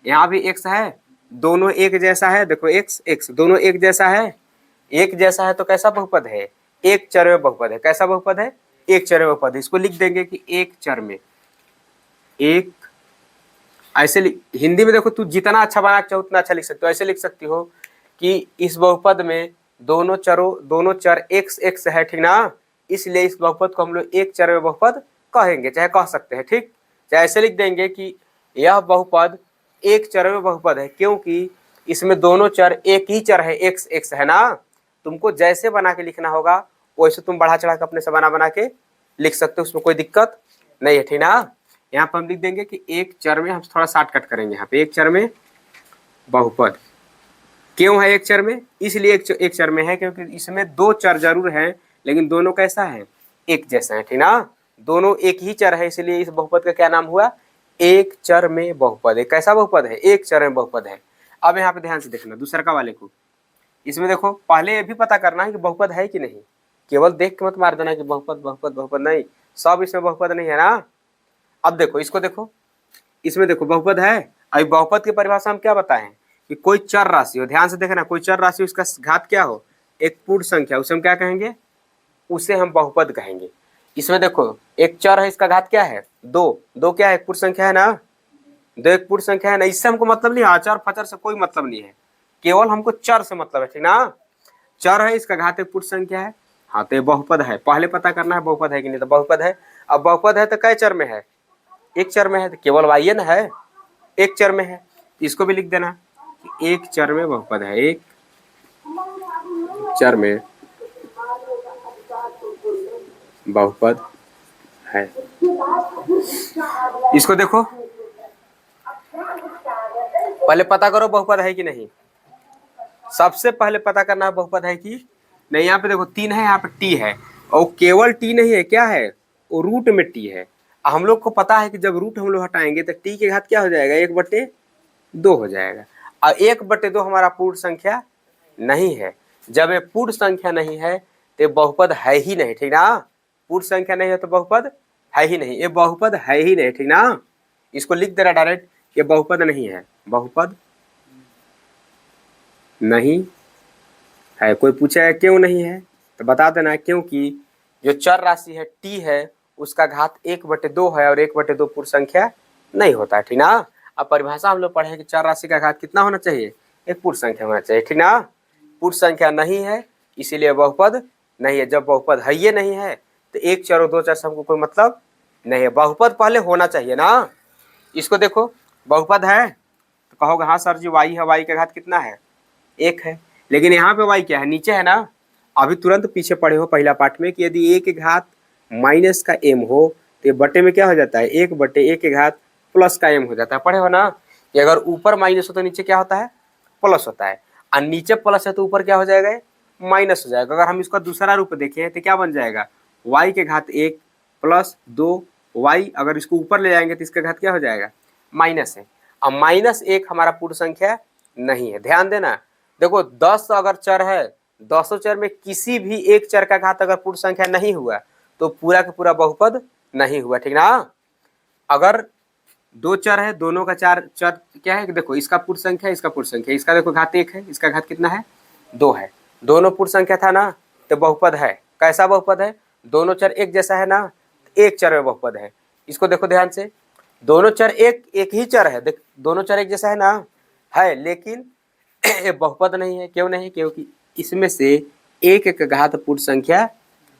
यहाँ भी x है, दोनों एक जैसा है, देखो x x दोनों एक जैसा है, एक जैसा है तो कैसा बहुपद है, एक चर में बहुपद है। कैसा बहुपद है, एक चर में बहुपद है। इसको लिख देंगे कि एक चर में, एक ऐसे हिंदी में देखो तू जितना अच्छा बना चाहो उतना अच्छा लिख सकते हो। ऐसे लिख सकती हो कि इस बहुपद में दोनों चर x x है, ठीक ना, इसलिए इस बहुपद को हम लोग एक चर में बहुपद कहेंगे, चाहे कह सकते हैं, ठीक। चाहे ऐसे लिख देंगे कि यह बहुपद एक चर में बहुपद है क्योंकि इसमें दोनों चर एक ही चर है, x x है ना। तुमको जैसे बना के लिखना होगा वैसे तुम बढ़ा चढ़ा के अपने से बना के लिख सकते हो, उसमें कोई दिक्कत नहीं है, ठीक ना। यहाँ पर हम लिख देंगे कि एक चर में, हम थोड़ा शॉर्टकट करेंगे यहाँ पे, एक चर में बहुपद क्यों है एक चर में, इसलिए एक चर में है क्योंकि इसमें 2 चर जरूर हैं लेकिन दोनों कैसा है, एक जैसा है, ठीक ना। दोनों एक ही चर है इसलिए इस बहुपद का क्या नाम हुआ, एक चर में बहुपद है। कैसा बहुपद है, एक चर में बहुपद है। अब यहाँ पे ध्यान से देखना दूसरा का वाले को, इसमें देखो पहले ये भी पता करना है कि बहुपद है कि नहीं, केवल देख के मत मार देना कि बहुपद बहुपद बहुपद, नहीं, सब इसमें बहुपद नहीं है ना। अब देखो इसको देखो, इसमें देखो बहुपद है। अभी बहुपद की परिभाषा हम क्या बताएं कि कोई चर राशि हो, ध्यान से देखना, कोई चर राशि उसका घात क्या हो, एक पूर्ण संख्या, उसे हम क्या कहेंगे, उसे हम बहुपद कहेंगे। इसमें देखो एक चर है, इसका घात क्या है, 2, 2 क्या है, एक पूर्ण संख्या है ना, 2 एक पूर्ण संख्या है ना। इससे हमको मतलब नहीं, आचार फचर से कोई मतलब नहीं है, केवल हमको चर से मतलब है, ठीक ना। चर है, इसका घात एक पूर्ण संख्या है, हाँ तो ये बहुपद है। पहले पता करना है बहुपद है कि नहीं, तो बहुपद है। अब बहुपद है तो कै चर में है, एक चर में है, तो केवल y न है, एक चर में है। इसको भी लिख देना कि एक चर में बहुपद है, एक चर में बहुपद है। इसको देखो पहले पता करो बहुपद है कि नहीं, सबसे पहले पता करना है बहुपद है कि नहीं। यहाँ पे देखो 3 है, यहाँ पे t है, और केवल t नहीं है, क्या है, वो रूट में t है। हम लोग को पता है कि जब रूट हम लोग हटाएंगे तो t के घात क्या हो जाएगा, 1/2 हो जाएगा। और 1/2 हमारा पूर्ण संख्या नहीं है। जब ये पूर्ण संख्या नहीं है तो बहुपद है ही नहीं, ठीक ना। पूर्ण संख्या नहीं है तो बहुपद है ही नहीं, ये बहुपद है ही नहीं, ठीक ना। इसको लिख देना डायरेक्ट, ये बहुपद नहीं है, बहुपद नहीं है। कोई पूछा है क्यों नहीं है तो बता देना क्योंकि जो चर राशि है t है उसका घात 1/2 है और 1/2 पूर्ण संख्या नहीं होता है, ठीक ना। अब परिभाषा हम लोग पढ़े कि चर राशि का घात कितना होना चाहिए, एक पूर्ण संख्या होना चाहिए, ठीक ना। पूर्ण संख्या नहीं है इसीलिए बहुपद नहीं है। जब बहुपद है ये नहीं है तो एक चर और 2 चर से हमको कोई मतलब नहीं है, बहुपद पहले होना चाहिए ना। इसको देखो बहुपद है तो कहोगे हाँ सर जी y है, y का घात कितना है, 1 है, लेकिन यहाँ पे y क्या है, नीचे है ना। अभी तुरंत पीछे पढ़े हो पहला पाठ में कि यदि a के घात माइनस का m हो तो ये बटे में क्या हो जाता है, 1/a के घात प्लस का m हो जाता है। पढ़े हो ना कि अगर ऊपर माइनस हो तो नीचे क्या होता है, प्लस होता है, और नीचे प्लस है तो ऊपर क्या हो जाएगा, माइनस हो जाएगा। अगर हम इसका दूसरा रूप देखें तो क्या बन जाएगा, y के घात 1 प्लस 2y, अगर इसको ऊपर ले जाएंगे तो इसका घात क्या हो जाएगा, माइनस है। अब -1 हमारा पूर्ण संख्या नहीं है, ध्यान देना। देखो 10 अगर चर है, 10 चर में किसी भी एक चर का घात अगर पूर्ण संख्या नहीं हुआ तो पूरा का पूरा बहुपद नहीं हुआ, ठीक ना। अगर 2 चर है, दोनों का चार चर क्या है, देखो इसका पूर्ण संख्या, इसका पूर्ण संख्या, इसका देखो घात 1 है, इसका घात कितना है, 2 है, दोनों पूर्ण संख्या था ना, तो बहुपद है। कैसा बहुपद है, दोनों चर एक जैसा है ना, एक चर में बहुपद है। इसको देखो ध्यान से, दोनों चर एक ही चर है, देख दोनों चर एक जैसा है ना, है, लेकिन ये बहुपद नहीं है। क्यों नहीं, क्योंकि इसमें से एक एक घात पूर्ण संख्या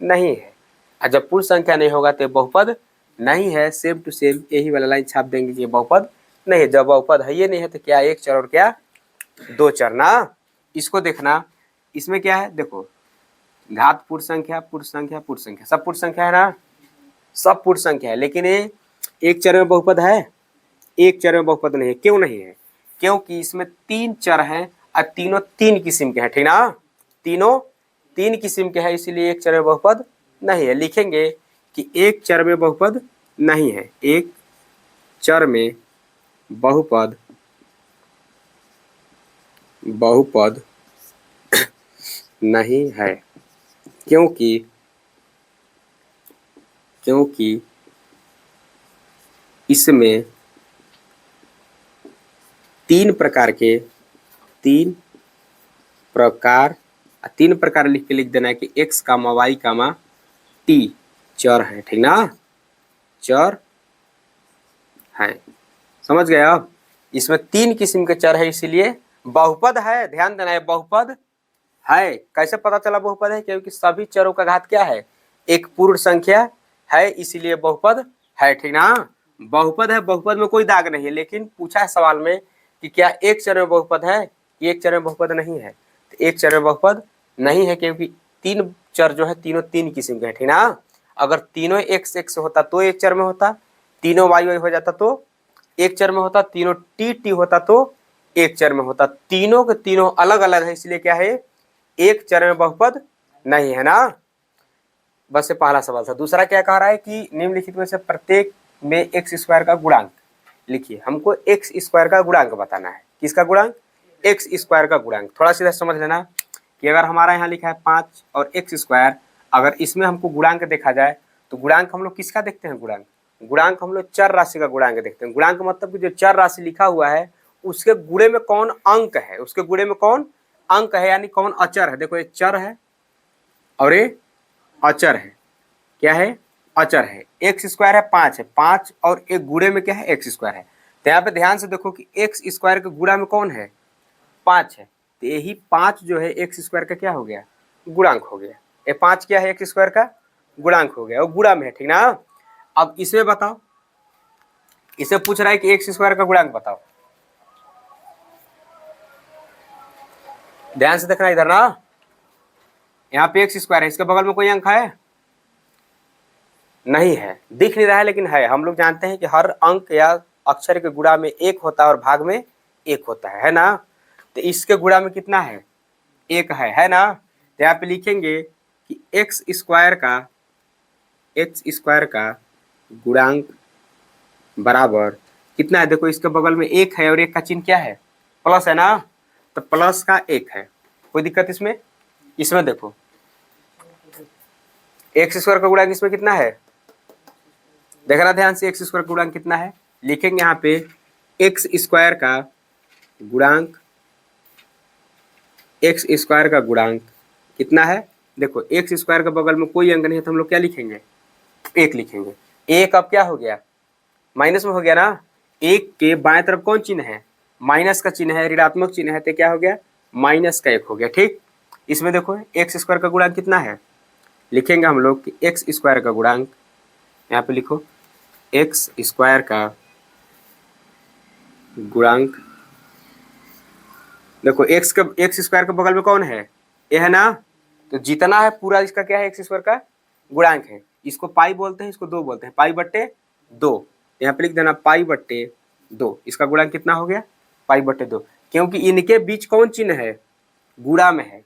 नहीं है, और जब पूर्ण संख्या नहीं होगा तो बहुपद नहीं है। सेम टू सेम यही वाला लाइन छाप देंगे कि बहुपद नहीं है। जब बहुपद है ये नहीं है तो क्या एक चर और क्या 2 चर ना। इसको देखना, इसमें क्या है, देखो घात पूर्ण संख्या, पूर्ण संख्या, पूर्ण संख्या, सब पूर्ण संख्या है ना, सब पूर्ण संख्या है, लेकिन ये एक चर में बहुपद है, एक चर में बहुपद नहीं है। क्यों नहीं है, क्योंकि इसमें 3 चर हैं और तीनों 3 किस्म के हैं, ठीक ना, तीनों 3 किस्म के हैं, इसीलिए एक चर में बहुपद नहीं है। लिखेंगे कि एक चर में बहुपद नहीं है, एक चर में बहुपद नहीं है, क्योंकि इसमें 3 प्रकार लिख के लिख देना है कि x, y, t चर है, ठीक ना, चर है। समझ गए आप, इसमें 3 किस्म के चर है, इसीलिए बहुपद है। ध्यान देना है, बहुपद है। कैसे पता चला बहुपद है, क्योंकि सभी चरों का घात क्या है, एक पूर्ण संख्या है, इसीलिए बहुपद है, ठीक ना। बहुपद है, बहुपद में कोई दाग नहीं है, लेकिन पूछा है सवाल में कि क्या एक चर में बहुपद है, एक चर में बहुपद नहीं है, तो एक चर में बहुपद नहीं है, क्योंकि 3 चर जो है तीनों 3 किस्म के हैं, ठीक ना। अगर तीनों x होता तो एक चर में होता, तीनों y हो जाता तो एक चर में होता, तीनों t होता तो एक चर में होता। तीनों के तीनों अलग अलग है, इसलिए क्या है, एक चर में बहुपद नहीं है ना। बस ये पहला सवाल था। दूसरा क्या कह रहा है कि निम्नलिखित में से प्रत्येक में x² का गुणांक लिखिए। हमको x² का गुणांक बताना है। किसका गुणांक, x² का गुणांक। थोड़ा सीधा समझ लेना कि अगर हमारा यहाँ लिखा है 5 और x², अगर इसमें हमको गुणांक देखा जाए तो गुणांक हम लोग किसका देखते हैं, गुणांक हम लोग चर राशि का गुणांक देखते हैं। गुणांक मतलब कि जो चर राशि लिखा हुआ है उसके गुणे में कौन अंक है, उसके गुणे में कौन अंक है, यानी कौन अचर है। देखो ये चर है और ये अचर है। क्या है, अचर है। x² है 5 है, 5 और एक गुणे में क्या है, x² है। तो यहाँ पे ध्यान से देखो कि x² के गुणा में कौन है, 5 है, तो यही 5 जो है x² का क्या हो गया, गुणांक हो गया। ये 5 क्या है, x² का गुणांक हो गया, वो गुणा में है, ठीक ना। अब इसमें बताओ, इसे पूछ रहा है कि x² का गुणांक बताओ। ध्यान से देखना इधर ना, यहाँ पे x² है, इसके बगल में कोई अंक है, नहीं है, दिख नहीं रहा है लेकिन है। हम लोग जानते हैं कि हर अंक या अक्षर के गुणा में 1 होता है और भाग में 1 होता है ना। तो इसके गुणा में कितना है, 1 है ना। तो यहाँ पे लिखेंगे कि x² का गुणांक बराबर कितना है, देखो इसके बगल में 1 है और 1 का चिन्ह क्या है, प्लस है ना, तो प्लस का 1 है। कोई दिक्कत इसमें, इसमें देखो x² का गुणांक इसमें कितना है, देखना ध्यान से, x² का गुणांक कितना है। लिखेंगे यहाँ पे x² का गुणांक, x² का गुणांक कितना है। देखो x² के बगल में कोई अंक नहीं है तो हम लोग क्या लिखेंगे, 1 लिखेंगे। 1 अब क्या हो गया, माइनस में हो गया ना। 1 के बाएं तरफ कौन चिन्ह है, माइनस का चिन्ह है, ऋणात्मक चिन्ह है, तो क्या हो गया, -1 हो गया। ठीक, इसमें देखो x² का गुणांक कितना है, लिखेंगे हम लोग कि x² का गुणांक, यहाँ पे लिखो x² का गुणांक। देखो x² के बगल में कौन है, ये है ना, तो जितना है पूरा इसका क्या है, x² का गुणांक है। इसको पाई बोलते हैं, इसको 2 बोलते हैं, पाई बट्टे 2। यहाँ पे लिख देना पाई बट्टे 2। इसका गुणांक कितना हो गया? पाई बट्टे 2, क्योंकि इनके बीच कौन चिन्ह है? गुणा में है।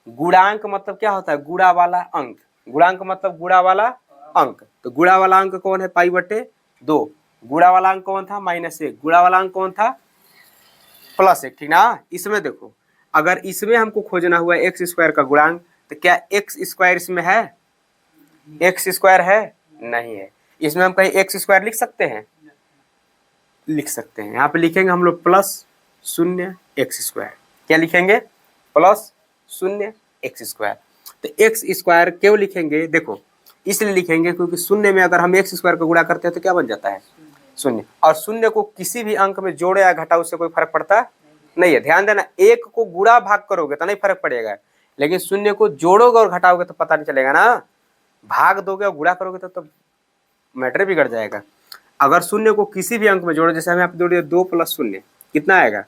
गुणांक मतलब क्या होता है? गुणा वाला अंक। गुणांक मतलब गुणा वाला अंक। तो गुणा वाला अंक कौन है? पाई बट्टे 2। गुणा वाला अंक कौन था? -1। गुणा वाला अंक कौन था? +1, ठीक ना। इसमें देखो, अगर इसमें हमको खोजना हुआ एक्स स्क्वायर का गुणांक, तो क्या एक्स स्क्वायर इसमें है? एक्स स्क्वायर है? नहीं है। इसमें हम कहीं एक्स स्क्वायर लिख सकते हैं? लिख सकते हैं। यहाँ पे लिखेंगे हम लोग +0 एक्स स्क्वायर। क्या लिखेंगे? +0 एक्स स्क्वायर। तो एक्स स्क्वायर क्यों लिखेंगे? देखो, इसलिए लिखेंगे क्योंकि शून्य में अगर हम एक्स स्क्वायर का गुणा करते हैं तो क्या बन जाता है? शून्य। और शून्य को किसी भी अंक में जोड़े या घटाओ उससे कोई फर्क पड़ता नहीं है। ध्यान देना, एक को गुणा भाग करोगे तो नहीं फर्क पड़ेगा, लेकिन शून्य को जोड़ोगे और घटाओगे तो पता नहीं चलेगा ना। भाग दोगे और गुणा करोगे तो मैटर बिगड़ जाएगा। अगर शून्य को किसी भी अंक में जोड़ो, जैसे हमें आप जोड़िए 2 + 0 कितना आएगा?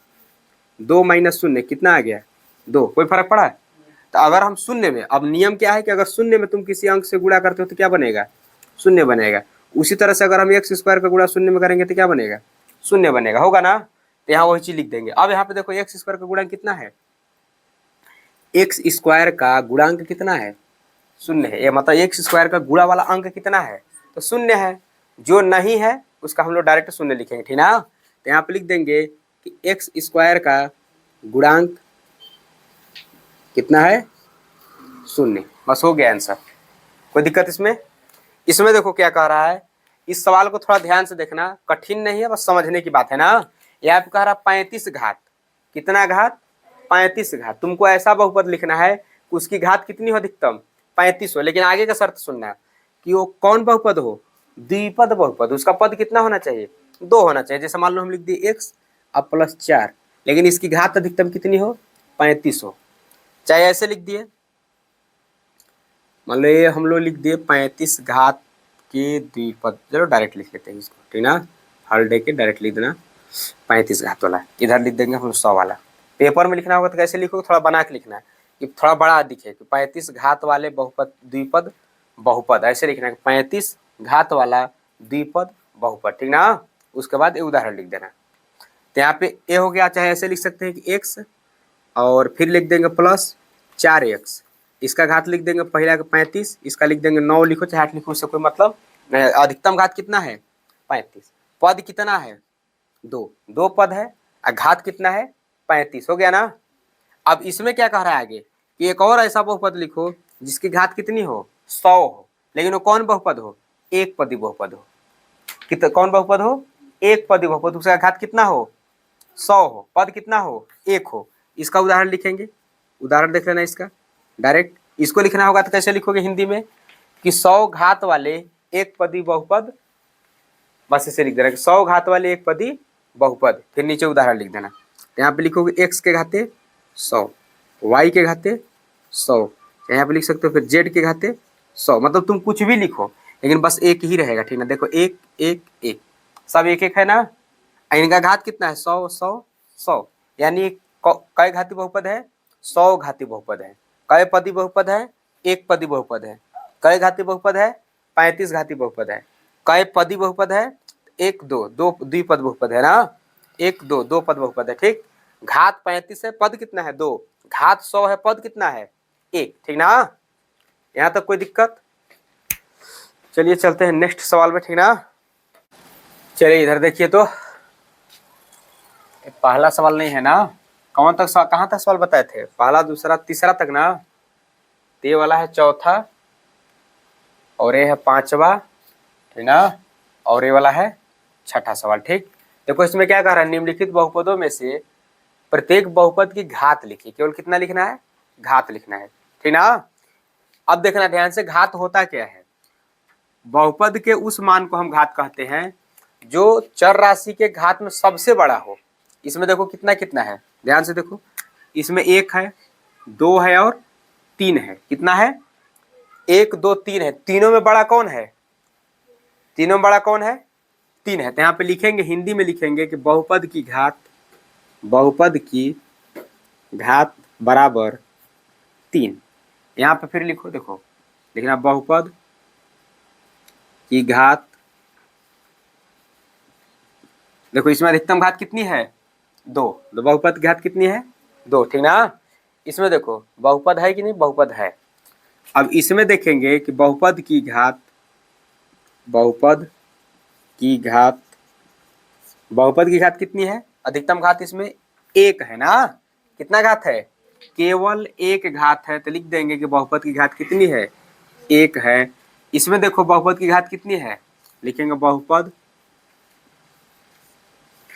2 - 0 कितना आ गया? 2। कोई फर्क पड़ा? तो अगर हम शून्य में, अब नियम क्या है कि अगर शून्य में तुम किसी अंक से गुणा करते हो तो क्या बनेगा? शून्य बनेगा। उसी तरह से अगर हम एक्स स्क्वायर का गुणा शून्य में करेंगे तो क्या बनेगा? शून्य बनेगा, होगा ना। तो यहाँ वही चीज लिख देंगे। अब यहाँ पे देखो, एक्स स्क्वायर का गुणांक कितना है? एक्स स्क्वायर का गुणांक कितना है? शून्य है। ये मतलब एक्स स्क्वायर का गुणा वाला अंक कितना है? तो शून्य है। जो नहीं है उसका हम लोग डायरेक्ट शून्य लिखेंगे, ठीक ना। तो यहाँ पे लिख देंगे कि एक्स स्क्वायर का गुणांक कितना है? 0। बस हो गया आंसर। कोई दिक्कत इसमें? इसमें देखो क्या कह रहा है, इस सवाल को थोड़ा ध्यान से देखना, कठिन नहीं है, बस समझने की बात है ना। यहाँ पे कह रहा 35 घात। कितना घात? 35 घात। तुमको ऐसा बहुपद लिखना है कि उसकी घात कितनी हो? अधिकतम 35 हो। लेकिन आगे का शर्त सुनना कि वो कौन बहुपद हो? द्विपद बहुपद। उसका पद कितना होना चाहिए? 2 होना चाहिए। जैसे मान लो हम लिख दिए x अब +4, लेकिन इसकी घात अधिकतम कितनी हो? 35 हो। चाहे ऐसे लिख दिए, मान लो ये हम लोग लिख दिए 35 घात के द्विपद। चलो डायरेक्ट लिख लेते हैं इसको, ठीक ना। हल दे के डायरेक्ट लिख देना 35 घात वाला। इधर लिख देंगे हम 100 वाला। पेपर में लिखना होगा तो कैसे लिखोगे? थोड़ा बना के लिखना है कि थोड़ा बड़ा दिखे, कि 35 घात वाले बहुपद द्विपद बहुपद, ऐसे लिखना है 35 घात वाला द्विपद बहुपद, ठीक ना। उसके बाद ये उदाहरण लिख देना। तो यहाँ पे ए हो गया। चाहे ऐसे लिख सकते हैं कि एक्स, और फिर लिख देंगे +4x। इसका घात लिख देंगे पहला का 35, इसका लिख देंगे 9 लिखो चाहे 8 लिखो, उससे कोई मतलब नहीं। अधिकतम घात कितना है? 35। पद कितना है? 2। 2 पद है और घात कितना है? 35। हो गया ना। अब इसमें क्या कह रहा है आगे कि एक और ऐसा बहुपद लिखो जिसकी घात कितनी हो? 100 हो, लेकिन वो कौन बहुपद हो? एक पदी बहुपद हो। कौन बहुपद हो? एक पदी बहुपद। उसका घात कितना हो? 100 हो। पद कितना हो? 1 हो। इसका उदाहरण लिखेंगे। उदाहरण देख लेना इसका। डायरेक्ट इसको लिखना होगा तो कैसे लिखोगे हिंदी में कि 100 घात वाले एक पदी बहुपद। बस इसे लिख देना कि 100 घात वाले एक पदी बहुपद। फिर नीचे उदाहरण लिख देना। यहाँ पे लिखोगे x के घाते 100, y के घाते 100, यहाँ पे लिख सकते हो फिर z के घाते 100। मतलब तुम कुछ भी लिखो, लेकिन बस एक ही रहेगा, ठीक ना। देखो 1 1 1, सब एक एक है ना। इनका घात कितना है? 100 100 100, यानी कई घाती बहुपद है? 100 घाती बहुपद है। कई पदी बहुपद है? एक पदी बहुपद है। कई घाती बहुपद है? 35 घाती बहुपद है। कई पदी बहुपद है? 1 2 2 द्विपद बहुपद है ना। 1 2 2 पद बहुपद है, ठीक। घात 35 है, पद कितना है? 2। घात 100 है, पद कितना है? 1, ठीक ना। यहाँ तक कोई दिक्कत? चलिए चलते हैं नेक्स्ट सवाल में, ठीक ना। चलिए इधर देखिए, तो पहला सवाल नहीं है ना। कौन तक कहाँ तक सवाल बताए थे? पहला दूसरा तीसरा तक ना। तो ये वाला है चौथा, और ये है पांचवा, ठीक ना। और ये वाला है छठा सवाल, ठीक। देखो इसमें क्या कह रहा है, निम्नलिखित बहुपदों में से प्रत्येक बहुपद की घात लिखिए। केवल कितना लिखना है? घात लिखना है, ठीक ना। अब देखना ध्यान से, घात होता क्या है? बहुपद के उस मान को हम घात कहते हैं जो चर राशि के घात में सबसे बड़ा हो। इसमें देखो कितना कितना है, ध्यान से देखो। इसमें 1 है, 2 है और 3 है। कितना है? 1 2 3 है। तीनों में बड़ा कौन है? तीनों में बड़ा कौन है? 3 है। तो यहाँ पे लिखेंगे, हिंदी में लिखेंगे कि बहुपद की घात बराबर 3। यहाँ पे फिर लिखो, देखो लिखना बहुपद की घात, देखो इसमें अधिकतम घात कितनी है 2, तो बहुपद की घात कितनी है 2, ठीक ना। इसमें देखो बहुपद है कि नहीं, बहुपद है। अब इसमें देखेंगे कि बहुपद की घात, बहुपद की घात, बहुपद की घात कितनी है, अधिकतम घात इसमें 1 है ना। कितना घात है, केवल 1 घात है, तो लिख देंगे कि बहुपद की घात कितनी है 1 है। इसमें देखो बहुपद की घात कितनी है, लिखेंगे बहुपद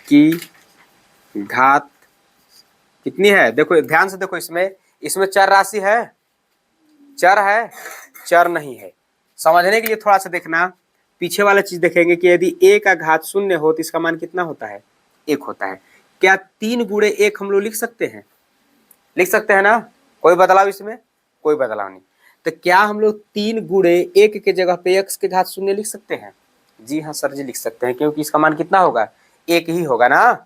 की घात कितनी है। देखो ध्यान से देखो, इसमें चर राशि है, चर है, चर नहीं है। समझने के लिए थोड़ा सा देखना, पीछे वाला चीज देखेंगे कि यदि a का घात 0 हो तो इसका मान कितना होता है 1 होता है। क्या 3 गुणे 1 हम लोग लिख सकते हैं, लिख सकते हैं ना, कोई बदलाव इसमें, कोई बदलाव नहीं। तो क्या हम लोग 3 गुणे 1 के जगह पे x के घात 0 लिख सकते हैं, जी हाँ सर जी लिख सकते हैं, क्योंकि इसका मान कितना होगा 1 ही होगा ना।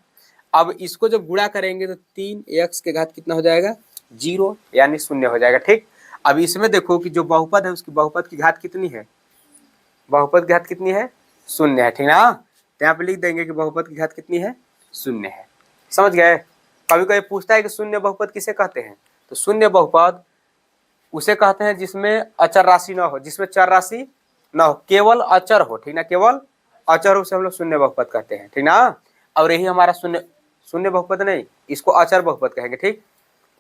अब इसको जब गुणा करेंगे तो 3x के घात कितना हो जाएगा 0, यानी 0 हो जाएगा, ठीक। अब इसमें देखो कि जो बहुपद है उसकी बहुपद की घात कितनी है, बहुपद की घात कितनी है 0 है, ठीक ना। तो यहाँ पे लिख देंगे कि बहुपद की घात कितनी है 0 है। समझ गए। कभी कभी पूछता है कि शून्य बहुपद किसे कहते हैं, तो शून्य बहुपद उसे कहते हैं जिसमें अचर राशि ना हो, जिसमें चर राशि ना हो, केवल अचर हो, ठीक ना, केवल अचर हो से हम लोग शून्य बहुपद कहते हैं, ठीक ना। और यही हमारा शून्य, शून्य बहुपद नहीं, इसको अचर बहुपद कहेंगे, ठीक।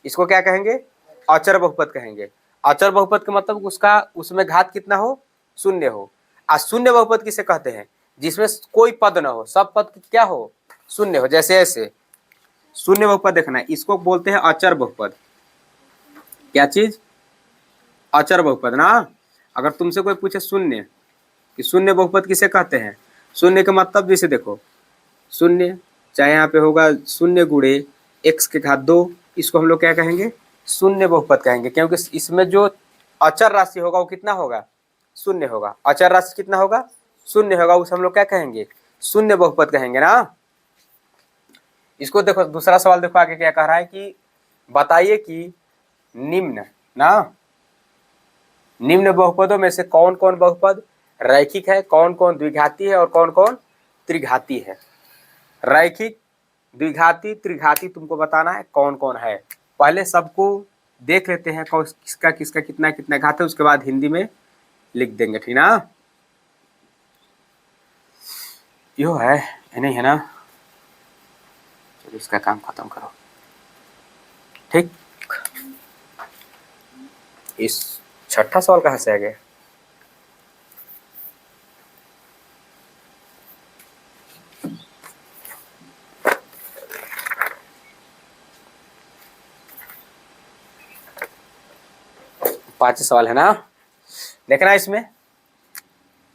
इसको क्या कहेंगे, अचर बहुपद कहेंगे। अचर बहुपद का मतलब उसका, उसमें घात कितना हो 0 हो। और शून्य बहुपद किसे कहते हैं, जिसमें कोई पद ना हो, सब पद क्या हो 0 हो, जैसे ऐसे शून्य बहुपद देखना है, इसको बोलते हैं अचर बहुपद। क्या चीज, अचर बहुपद ना। अगर तुमसे कोई पूछे शून्य कि शून्य बहुपद किसे कहते हैं, शून्य का मतलब जैसे देखो शून्य, चाहे यहाँ पे होगा 0 गुणे x के घात 2, इसको हम लोग क्या कहेंगे शून्य बहुपद कहेंगे, क्योंकि इसमें जो अचर राशि होगा वो कितना होगा 0 होगा। अचर राशि कितना होगा 0 होगा, उसे हम लोग क्या कहेंगे शून्य बहुपद कहेंगे ना। इसको देखो दूसरा सवाल देखो आगे क्या कह रहा है कि बताइए कि निम्न ना, निम्न बहुपदों में से कौन कौन बहुपद रैखिक है, कौन कौन द्विघाती है और कौन कौन त्रिघाती है। रैखिक, द्विघाती, त्रिघाती तुमको बताना है कौन कौन है। पहले सबको देख लेते हैं कौन किसका किसका कितना कितना घात है, उसके बाद हिंदी में लिख देंगे, ठीक ना। यो है नहीं है ना, चलो इसका काम खत्म करो, ठीक। इस छठा सवाल कहाँ से आ गया, पांचवा सवाल है ना। देखना इसमें,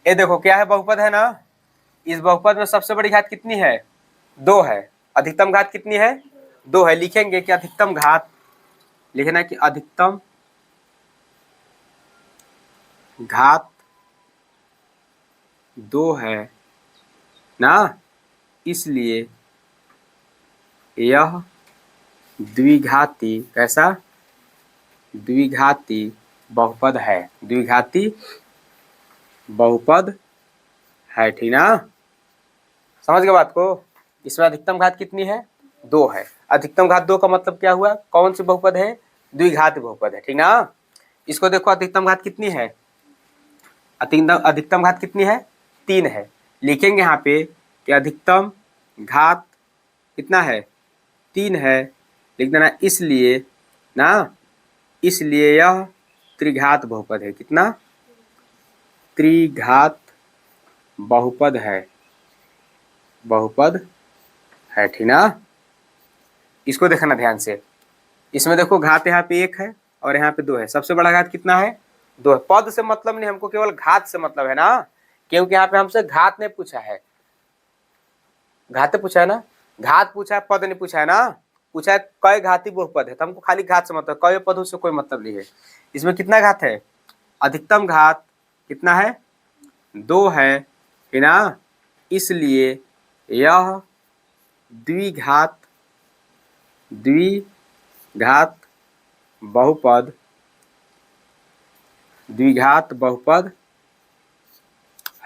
ये देखो क्या है बहुपद है ना, इस बहुपद में सबसे बड़ी घात कितनी है 2 है, अधिकतम घात कितनी है 2 है। लिखेंगे कि अधिकतम घात, लिखना कि अधिकतम घात 2 है ना, इसलिए यह द्विघाती, कैसा द्विघाती बहुपद है, द्विघाती बहुपद है, ठीक ना। समझ गए बात को। इसमें अधिकतम घात कितनी है 2 है, अधिकतम घात 2 का मतलब क्या हुआ, कौन सी बहुपद है द्विघाती बहुपद है, ठीक ना। इसको देखो अधिकतम घात कितनी है, अधिकतम घात कितनी है 3 है। लिखेंगे यहाँ पे कि अधिकतम घात कितना है 3 है, लिख देना इसलिए ना, इसलिए यह त्रिघात बहुपद है, कितना त्रिघात बहुपद है, बहुपद है, ठीक ना। इसको देखना ध्यान से, इसमें देखो घात यहाँ पे 1 है और यहाँ पे 2 है, सबसे बड़ा घात कितना है 2 है। पद से मतलब नहीं, हमको केवल घात से मतलब है ना, क्योंकि यहाँ पे हमसे घात नहीं पूछा है, घात पूछा है ना, घात पूछा है, पद नहीं पूछा है ना। पूछा है कई घाती बहुपद है, तो हमको खाली घात से मतलब, कई पदों से कोई मतलब नहीं है। इसमें कितना घात है, अधिकतम घात कितना है 2 है, ठीक ना, इसलिए यह द्विघात, द्विघात बहुपद, द्विघात बहुपद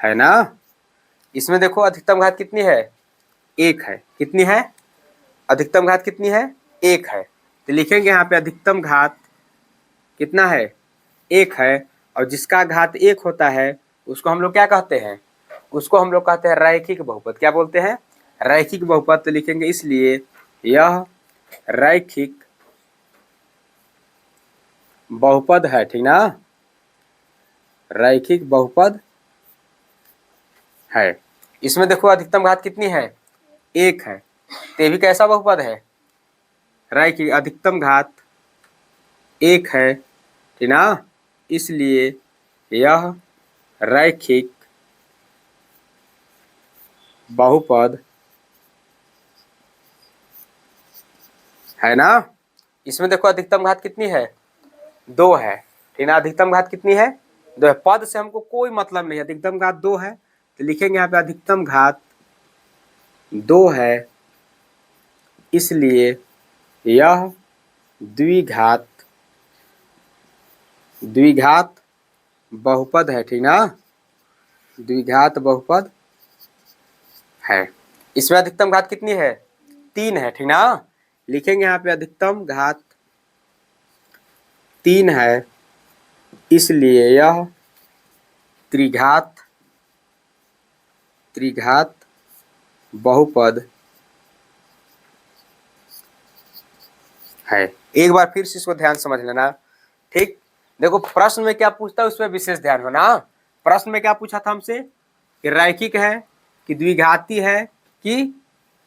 है ना। इसमें देखो अधिकतम घात कितनी है, एक है। कितनी है, अधिकतम घात कितनी है, एक है। तो लिखेंगे यहाँ पे अधिकतम घात कितना है, एक है। और जिसका घात एक होता है उसको हम लोग क्या कहते हैं, उसको हम लोग कहते हैं रैखिक बहुपद। क्या बोलते हैं, रैखिक बहुपद। तो लिखेंगे इसलिए यह रैखिक बहुपद है, ठीक ना, रैखिक बहुपद है। इसमें देखो अधिकतम घात कितनी है, एक है। तो ये भी कैसा बहुपद है, रैखिक। अधिकतम घात एक है, ठीक ना, इसलिए यह रैखिक बहुपद है ना। इसमें देखो अधिकतम घात कितनी है, दो है, ठीक ना। अधिकतम घात कितनी है, दो है। पद से हमको कोई मतलब नहीं है, अधिकतम घात दो है। तो लिखेंगे यहाँ पे अधिकतम घात दो है, इसलिए यह द्विघात बहुपद है, ठीक ना, द्विघात बहुपद है। इसमें अधिकतम घात कितनी है, तीन है, ठीक ना। लिखेंगे यहाँ पे अधिकतम घात तीन है, इसलिए यह त्रिघात बहुपद है। एक बार फिर से इसको ध्यान समझ लेना, ठीक। देखो प्रश्न में क्या पूछता है उस पर विशेष ध्यान होना। प्रश्न में क्या पूछा था हमसे कि रैखिक है कि द्विघाती है कि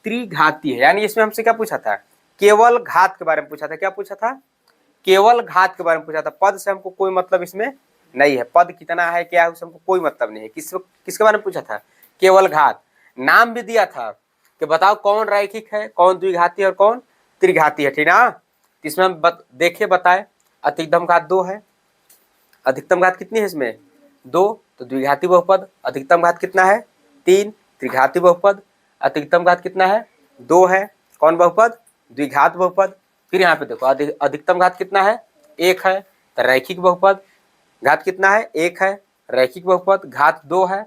त्रिघाती है, यानी इसमें हमसे क्या पूछा था, केवल घात के बारे में पूछा था। क्या पूछा था, केवल घात के बारे में पूछा था। पद से हमको कोई मतलब इसमें नहीं है, पद कितना है क्या है उससे हमको कोई मतलब नहीं है। किसके बारे में पूछा था, केवल घात। नाम भी दिया था कि बताओ कौन रैखिक है, कौन द्विघाती है और कौन त्रिघाती है, ठीक ना। इसमें हम देखे बताए अधिकतम घात दो है, अधिकतम घात कितनी है इसमें, दो। तो द्विघाती बहुपद। अधिकतम घात कितना है, तीन, त्रिघाती बहुपद। अधिकतम घात कितना है, दो है, कौन बहुपद, द्विघात बहुपद। फिर यहाँ पे देखो अधिकतम घात कितना है, एक है, तो रैखिक बहुपद। घात कितना है, एक है, रैखिक बहुपद। घात दो है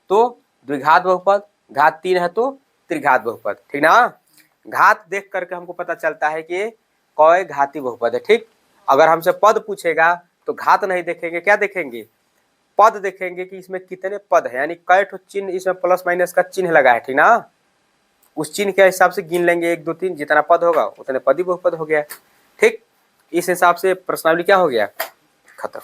तो द्विघात बहुपद, घात तीन है तो त्रिघात बहुपद, ठीक ना। घात देख करके हमको पता चलता है कि कौन घाती बहुपद है, ठीक। अगर हमसे पद पूछेगा तो घात नहीं देखेंगे, क्या देखेंगे, पद देखेंगे कि इसमें कितने पद है, यानी कै ठो चिन्ह इसमें प्लस माइनस का चिन्ह लगा है, ठीक ना। उस चिन्ह के हिसाब से गिन लेंगे, एक दो तीन, जितना पद होगा उतने पद ही बहुपद हो गया, ठीक। इस हिसाब से प्रश्नावली क्या हो गया, खत्म।